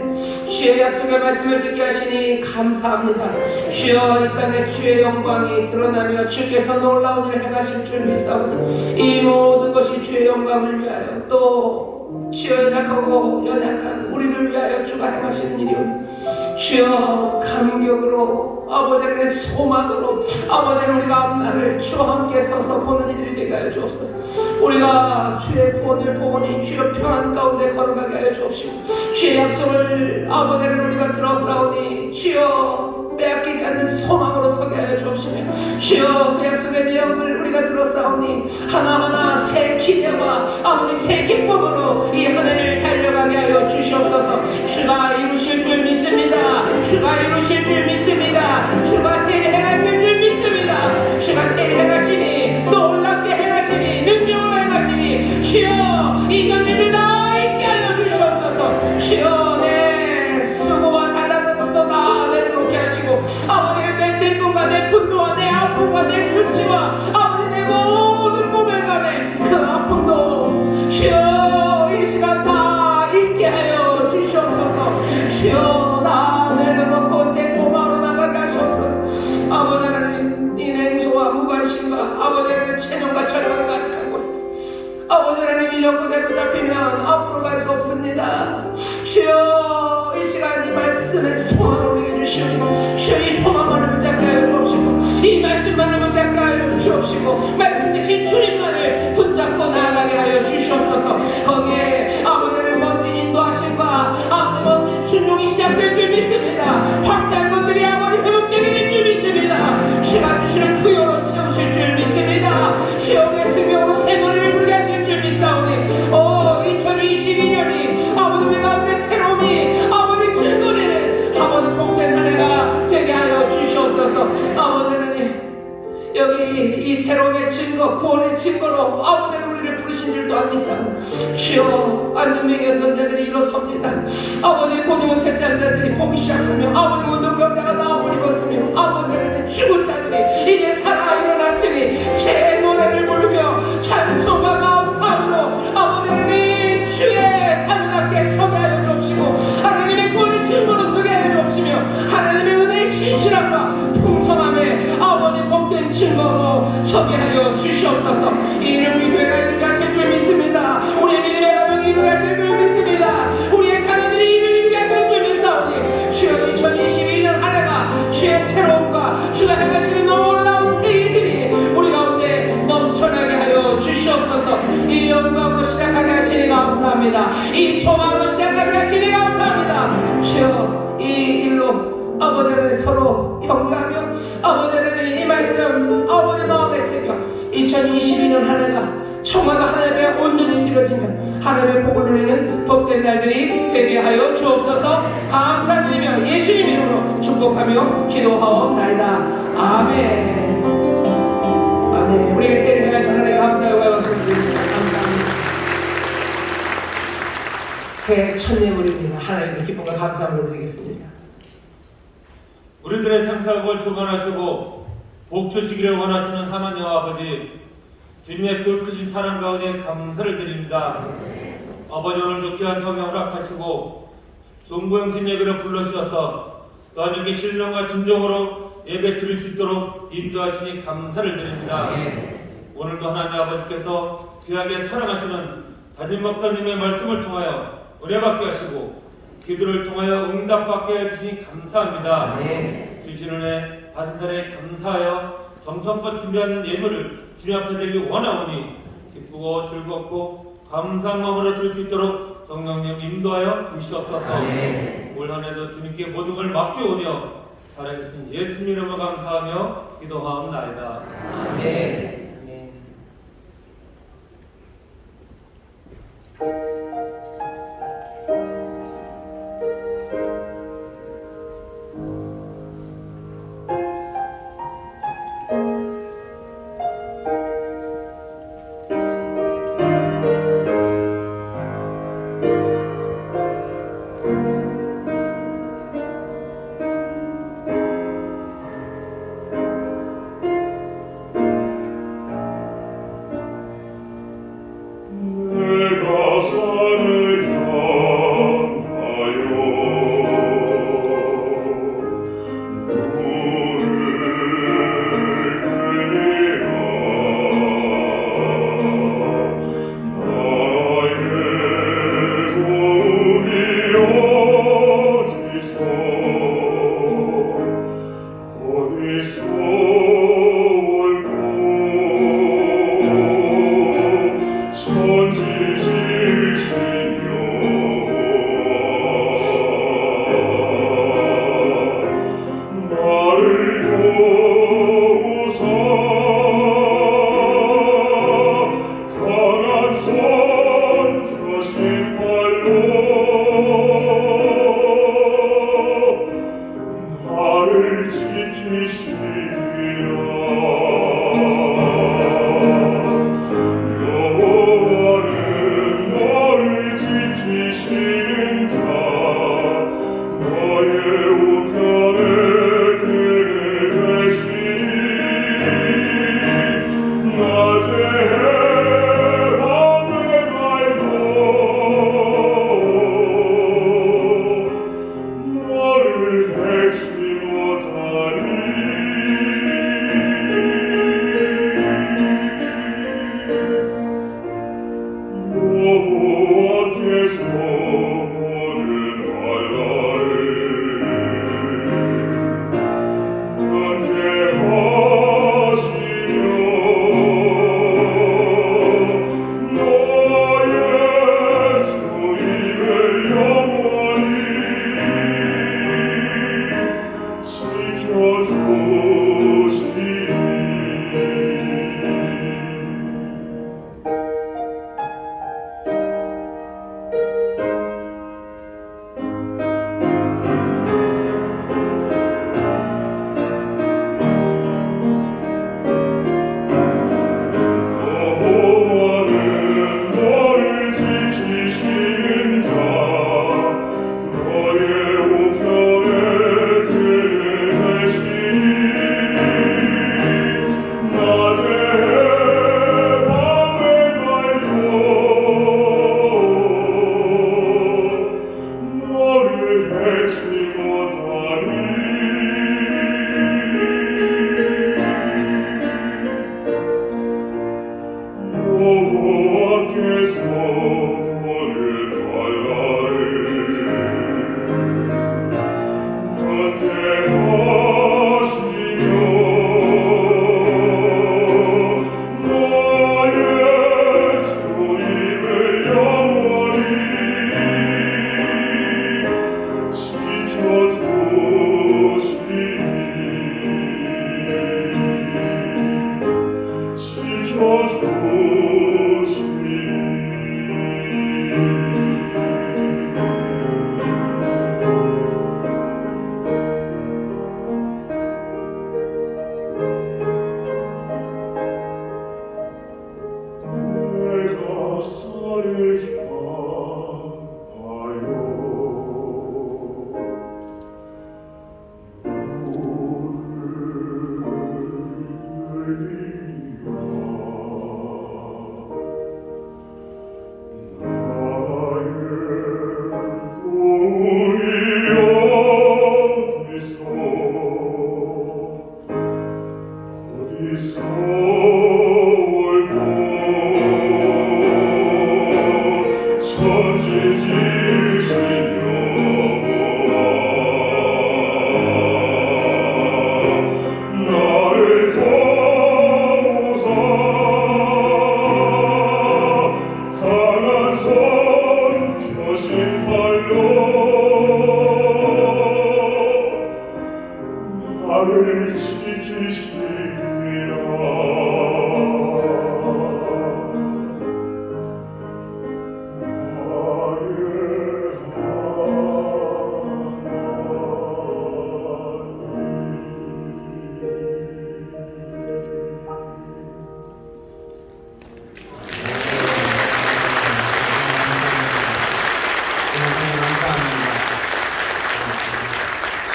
주의 약속의 말씀을 듣게 하시니 감사합니다. 주여 이 땅에 주의 영광이 드러나며 주께서 놀라운 일을 행하실 줄 믿사오니 이 모든 것이 주의 영광을 위하여 또 주여 연약하고 연약한 우리를 위하여 주가 행하시는 일이오니 주여 감격으로 아버지 하나님의 소망으로 아버지 하나님 우리가 앞날을 주와 함께 서서 보는 이들이 되게 하여 주옵소서. 우리가 주의 구원을 보니 주여 평안 가운데 걸어가게 하여 주옵시고 주의 약속을 아버지 하나님 우리가 들었사오니 주여 빼앗기지 않는 소망으로 서게 하여 주옵시며 주여 그 약속의 내용을 우리가 들었사오니 하나하나 새 기대와 아버지 새 기쁨으로 이 한 해를 달려가게 하여 주시옵소서. 주가 이루실 줄 믿습니다. 주가 이루실 줄 믿습니다. 주가 새를 행하실 줄 믿습니다. 주가 새를 행하시니 놀랍게 행하시니 능력으로 행하시니 주여 이런 일들 다 있게 하여 주시옵소서. 주여 내 수고와 잘나는 것도 다 내려놓게 하시고 아버지는 내 슬픔과 내 분노와 내 아픔과 내 수치와 아버지 내 모든 모멸감에 그 아픔도 주여 이 시간 다 있게 하여 주시옵소서. 주여 다 내려놓고 새 소망으로 나가게 하시옵소서. 아버지 하나님 이 냉소와 무관심과 아버지 하나님의 체념과 절망이 가득한 곳에서 아버지 하나님 이 연못에 붙잡히면 앞으로 갈 수 없습니다. 주여 이 시간 이 말씀의 소망을 우리에게 주시옵시고 주여 이 소망만을 붙잡게 하여 주옵시고 이 말씀만을 붙잡게 하여 주옵시고 말씀 대신 주님만을 붙잡고 나아가게 하여 주시옵소서. 거기에 아버지 하나님 멋진 인도하심과 아버지 멋진 순종이 시작될 줄 믿습니다. 확대한 것들이 아버지 회복되게 될 줄 믿습니다. 주가 주시는 부여로 채우실 줄 믿습니다. 주여 내 생명으로 새 노래를 부르게 하실 줄 믿사오니 2022년이 아버지 우리 가운데 새로움이 아버지 즐거리는 아버지 복된 한 해가 되게 하여 주시옵소서. 아버지 하나님 여기 이 새로움의 증거 구원의 증거로 아버지 우리를 부르신 줄도 안 믿사오니 주여 안전병이었던 자들이 일어섭니다. 아버지 보지 못했던 자들이 보기 시작하며 아버지 운동병자가 나음을 입었으며 아버지 하나님 죽은 자들이 이제 살아 일어났으니 새 노래를 부르며 찬송과 감사함으로 아버지 하나님 주의 찬양답게 소개하여 주옵시고 하나님의 구원의 증거로 소개하여 주옵시며 하나님의 은혜의 신실함과 풍성함에 아버지 복된 증거로 소개하여 주시옵소서. 이를 우리 교회가 이루게 하실 줄 믿습니다. 우리의 믿음의 가정이 이루게 하실 줄 믿습니다. 우리의 자녀들이 이를 이루게 하실 줄 믿사오니 주여 2022년 한 해가 주의 새로움과 주가 행하시는 놀라운 새 일들이 우리 가운데 넘쳐나게 하여 주시옵소서. 이 영광으로 시작하게 하시니 감사합니다. 이 소망으로 시작하게 하시니 감사합니다. 주여 이 일로 아버지 하나님 서로 격려하며 아버지 하나님 이 말씀 아버지 마음에 새겨 2022년 한 해가 청와가 하나님의 온전히 지어지며 하나님의 복을 누리는 복된 날들이 되게 하여 주옵소서. 감사드리며 예수님 이름으로 축복하며 기도하옵나이다. 아멘. 아멘. 우리에게 새를 행하신 하나님 감사하고 감사드립니다. 감사합니다. 새해 첫 예물입니다. 하나님께 기쁨과 감사함을 드리겠습니다. 우리들의 생사복을 주관하시고 복 주시기를 원하시는 하나님 아버지, 주님의 그 크신 사랑 가운데 감사를 드립니다. 아버지 오늘도 귀한 성령 허락하시고 송구영신 예배를 불러주셔서 너에게 신령과 진정으로 예배 드릴 수 있도록 인도하시니 감사를 드립니다. 오늘도 하나님 아버지께서 귀하게 사랑하시는 담임 목사님의 말씀을 통하여 은혜받게 하시고 기도를 통하여 응답받게 해주시니 감사합니다. 주시는 은혜 받은 자에 감사하여 정성껏 준비하는 예물을 주님 앞에 드리기 원하오니 기쁘고 즐겁고 감사한 마음으로 드릴 수 있도록 성령님 인도하여 주시옵소서. 올 한해도 주님께 모든 걸 맡겨오며 살아계신 예수님 이름으로 감사하며 기도하옵나이다. 아멘.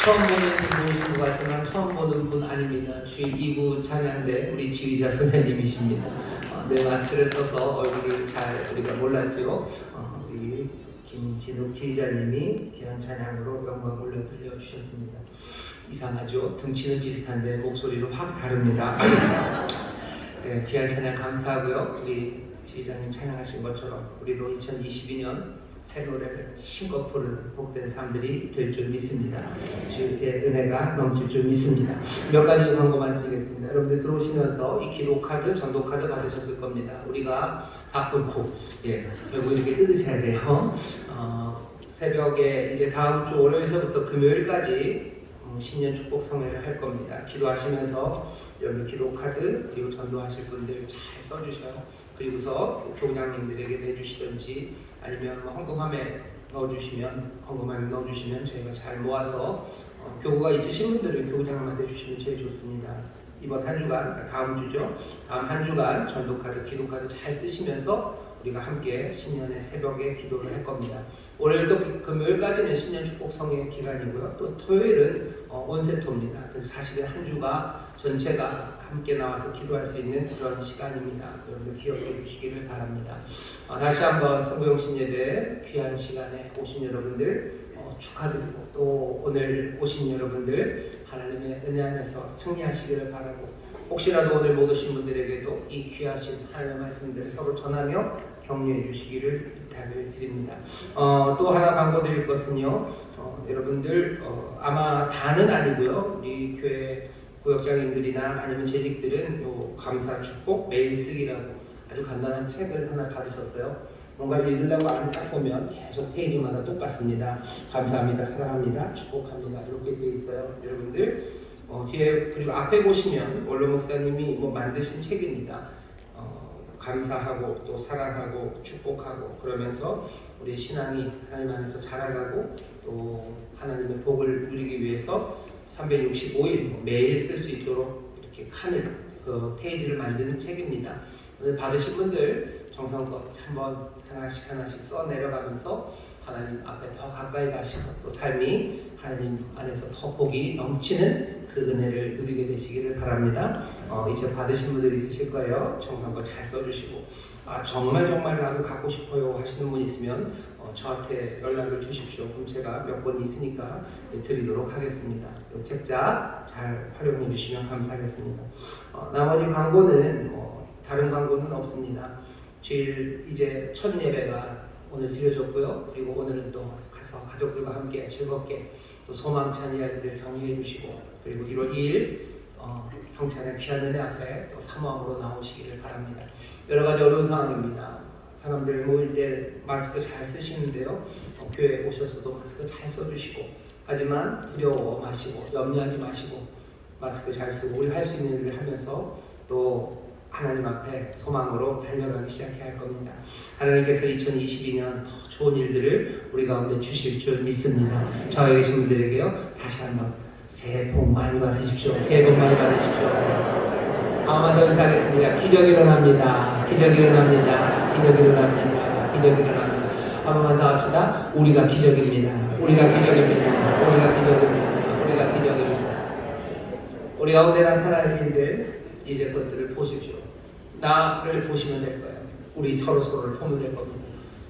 처음 보는 분이신 것 같지만 처음 보는 분 아닙니다. 주일 2부 찬양대 우리 지휘자 선생님이십니다. 네, 마스크를 써서 얼굴을 잘 우리가 몰랐죠. 우리 김진욱 지휘자님이 귀한 찬양으로 영광 올려 들려주셨습니다. 이상하죠? 등치는 비슷한데 목소리도 확 다릅니다. 네, 귀한 찬양 감사하고요. 우리 지휘자님 찬양하신 것처럼 우리도 2022년 새 노래를 힘껏 부르는 복된 삶들이 될 줄 믿습니다. 주의 은혜가 넘칠 줄 믿습니다. 몇 가지 광고만 드리겠습니다. 여러분들 들어오시면서 이 기도 카드, 전도 카드 받으셨을 겁니다. 우리가 다 끊고 결국 이렇게 뜯으셔야 돼요. 새벽에 이제 다음 주 월요일서부터 금요일까지 신년 축복 성회를 할 겁니다. 기도하시면서 여기 기도 카드 그리고 전도하실 분들 잘 써주셔요. 그리고서 교장님들에게 내주시든지 아니면 헌금함에 넣어주시면 저희가 잘 모아서 교구가 있으신 분들은 교장님한테 주시면 제일 좋습니다. 이번 한 주간, 그러니까 다음 주죠. 다음 한 주간 전도카드, 기도카드 잘 쓰시면서 우리가 함께 신년의 새벽에 기도를 할 겁니다. 월요일부터 금요일까지는 신년 축복 성회 기간이고요. 또 토요일은 온세토입니다. 그래서 사실은 한 주가 전체가 함께 나와서 기도할 수 있는 그런 시간입니다. 여러분들 기억해 주시기를 바랍니다. 다시 한번 성부영신 예배 귀한 시간에 오신 여러분들 축하드리고 또 오늘 오신 여러분들 하나님의 은혜 안에서 승리하시기를 바라고 혹시라도 오늘 못 오신 분들에게도 이 귀하신 하나님의 말씀들을 서로 전하며 격려해 주시기를 부탁을 드립니다. 또 하나 광고 드릴 것은요. 여러분들 아마 다는 아니고요. 우리 교회 구역장님들이나 아니면 재직들은 요 감사 축복 매일 쓰기라고 아주 간단한 책을 하나 받으셨어요. 뭔가 읽으려고 안에 딱 보면 계속 페이지마다 똑같습니다. 감사합니다, 사랑합니다, 축복합니다 이렇게 돼 있어요. 여러분들 뒤에 그리고 앞에 보시면 원로 목사님이 만드신 책입니다. 감사하고 또 사랑하고 축복하고 그러면서 우리 신앙이 하나님 안에서 자라가고 또 하나님의 복을 누리기 위해서 365일 매일 쓸 수 있도록 이렇게 칸을 그 페이지를 만든 책입니다. 받으신 분들 정성껏 한번 하나씩 써 내려가면서 하나님 앞에 더 가까이 가시고 또 삶이 하나님 안에서 더 복이 넘치는 그 은혜를 누리게 되시기를 바랍니다. 이제 받으신 분들 있으실 거예요. 정성껏 잘 써주시고 정말 나도 갖고 싶어요 하시는 분 있으면 저한테 연락을 주십시오. 그럼 제가 몇 권 있으니까 드리도록 하겠습니다. 이 책자 잘 활용해 주시면 감사하겠습니다. 나머지 광고는 다른 광고는 없습니다. 주일 이제 첫 예배가 오늘 드려졌고요. 그리고 오늘은 또 가서 가족들과 함께 즐겁게 또 소망찬 이야기들 격려해 주시고 그리고 1월 2일 성찬의 귀한 은혜 앞에 또 사모함으로 나오시기를 바랍니다. 여러 가지 어려운 상황입니다. 사람들 모일 때 마스크 잘 쓰시는데요. 교회에 오셔서도 마스크 잘 써주시고 하지만 두려워 마시고 염려하지 마시고 마스크 잘 쓰고 우리 할 수 있는 일을 하면서 또 하나님 앞에 소망으로 달려가기 시작해야 할 겁니다. 하나님께서 2022년 더 좋은 일들을 우리 가운데 주실 줄 믿습니다. 저에 계신 분들에게요. 다시 한번 새해 복 많이 받으십시오. 새해 복 많이 받으십시오. 아마 더 인사하겠습니다. 기적이 일어납니다. 기적이 일어납니다. 기적이 일어납니다. 기적이 일어납니다. 한 번만 더 합시다. 우리가 기적입니다. 우리가 기적입니다. 우리가 기적입니다. 우리가 기적입니다. 우리 가운데 나타날 일들 이제 것들을 보십시오. 나를 보시면 될 거예요. 우리 서로를 보면 될 겁니다.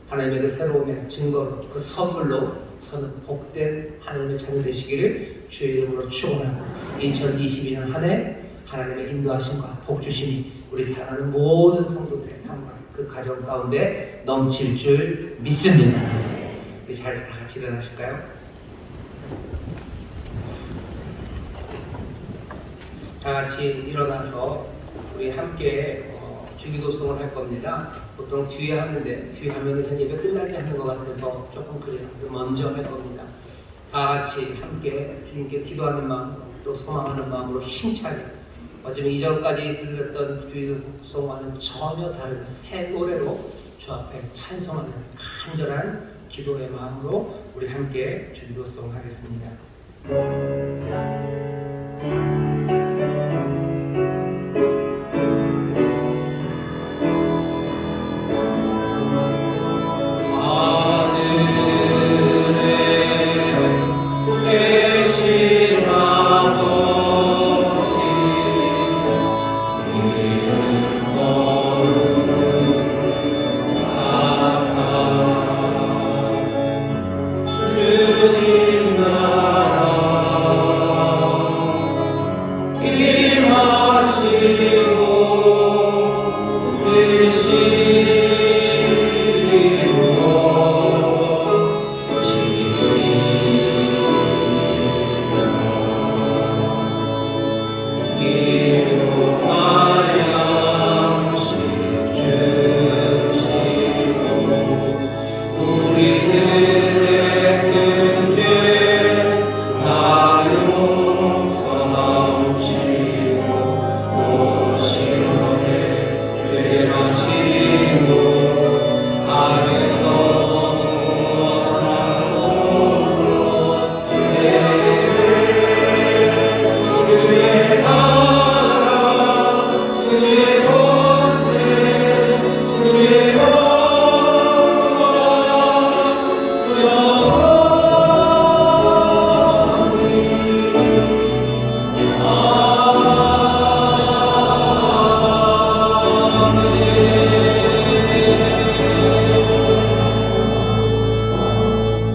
하나님의 그 새로움의 증거로 그 선물로 서는 복된 하나님의 자녀 되시기를 주의 이름으로 축원하고 2022년 한 해 하나님의 인도하심과 복주심이 우리 사랑하는 모든 성도들의 삶과 그 가정 가운데 넘칠 줄 믿습니다. 우리 잘 다 같이 일어나실까요? 다 같이 일어나서 우리 함께 주기도성을 할 겁니다. 보통 뒤에 하는데 뒤에 하면은 그냥 예배 끝날 때 하는 것 같아서 조금 그래요. 그래서 먼저 할 겁니다. 다 같이 함께 주님께 기도하는 마음 또 소망하는 마음으로 힘차게 어쩌면 이전까지 들렸던 주기도성과는 전혀 다른 새 노래로 주 앞에 찬송하는 간절한 기도의 마음으로 우리 함께 주기도성 하겠습니다. 하늘에 계신 우리들의 큰 죄 다 용서하옵시고 또 시험에 들게 마시고 악에서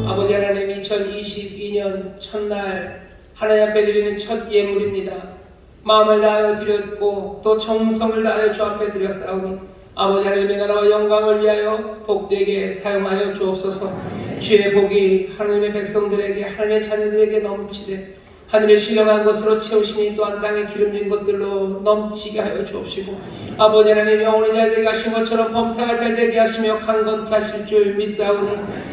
아버지 하나님, 2022년 첫날 하나님 앞에 드리는 첫 예물입니다. 마음을 다하여 드렸고 또 정성을 다하여 주 앞에 드렸사오니 아버지 하나님의 나라와 영광을 위하여 복되게 사용하여 주옵소서. 주의 복이 하나님의 백성들에게, 하나님의 자녀들에게 넘치되 하늘의 신령한 것으로 채우시니 또한 땅에 기름진 것들로 넘치게 하여 주옵시고 아버지 하나님, 영혼이 잘되게 하신 것처럼 범사가 잘되게 하시며 강건케 하실 줄 믿사오니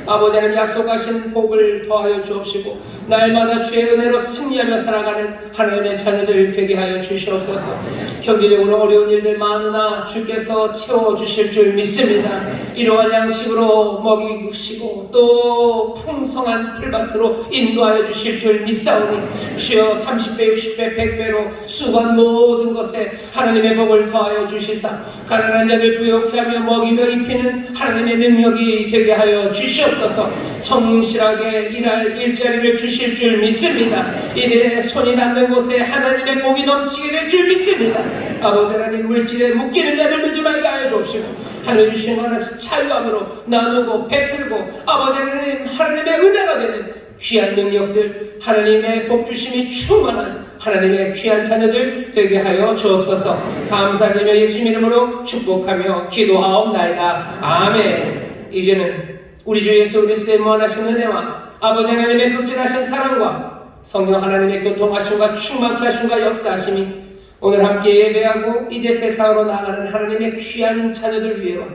아버지 하나님, 약속하신 복을 더하여 주옵시고 날마다 주의 은혜로 승리하며 살아가는 하나님의 자녀들 되게 하여 주시옵소서. 경제적으로 어려운 일들 많으나 주께서 채워주실 줄 믿습니다. 이러한 양식으로 먹이시고 또 풍성한 풀밭으로 인도하여 주실 줄 믿사오니 주여 30배, 60배, 100배로 수고한 모든 것에 하나님의 복을 더하여 주시사 가난한 자들 부욕케 하며 먹이며 입히는 하나님의 능력이 되게 하여 주시옵소서. 성실하게 일할 일자리를 주실 줄 믿습니다. 이내 손이 닿는 곳에 하나님의 복이 넘치게 될 줄 믿습니다. 아버지 하나님, 물질에 묶이는 자를 물지 말게 하여 주옵시고 하나님 주신 것 하나씩 자유함으로 나누고 베풀고 아버지 하나님, 하나님의 은혜가 되는 귀한 능력들, 하나님의 복주심이 충만한 하나님의 귀한 자녀들 되게 하여 주옵소서. 감사드리며 예수님 이름으로 축복하며 기도하옵나이다. 아멘. 이제는 우리 주 예수 그리스도의 무한하신 은혜와 아버지 하나님의 극진하신 사랑과 성령 하나님의 교통하심과 충만케 하심과 역사하심이 오늘 함께 예배하고 이제 세상으로 나아가는 하나님의 귀한 자녀들 위해와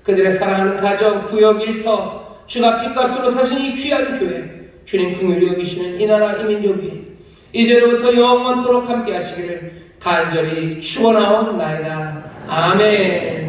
그들의 사랑하는 가정, 구역, 일터, 주가 핏값으로 사신 이 귀한 교회, 주님 긍휼히 여기시는 이 나라 이 민족 위에 이제로부터 영원토록 함께 하시기를 간절히 축원하옵나이다. 아멘.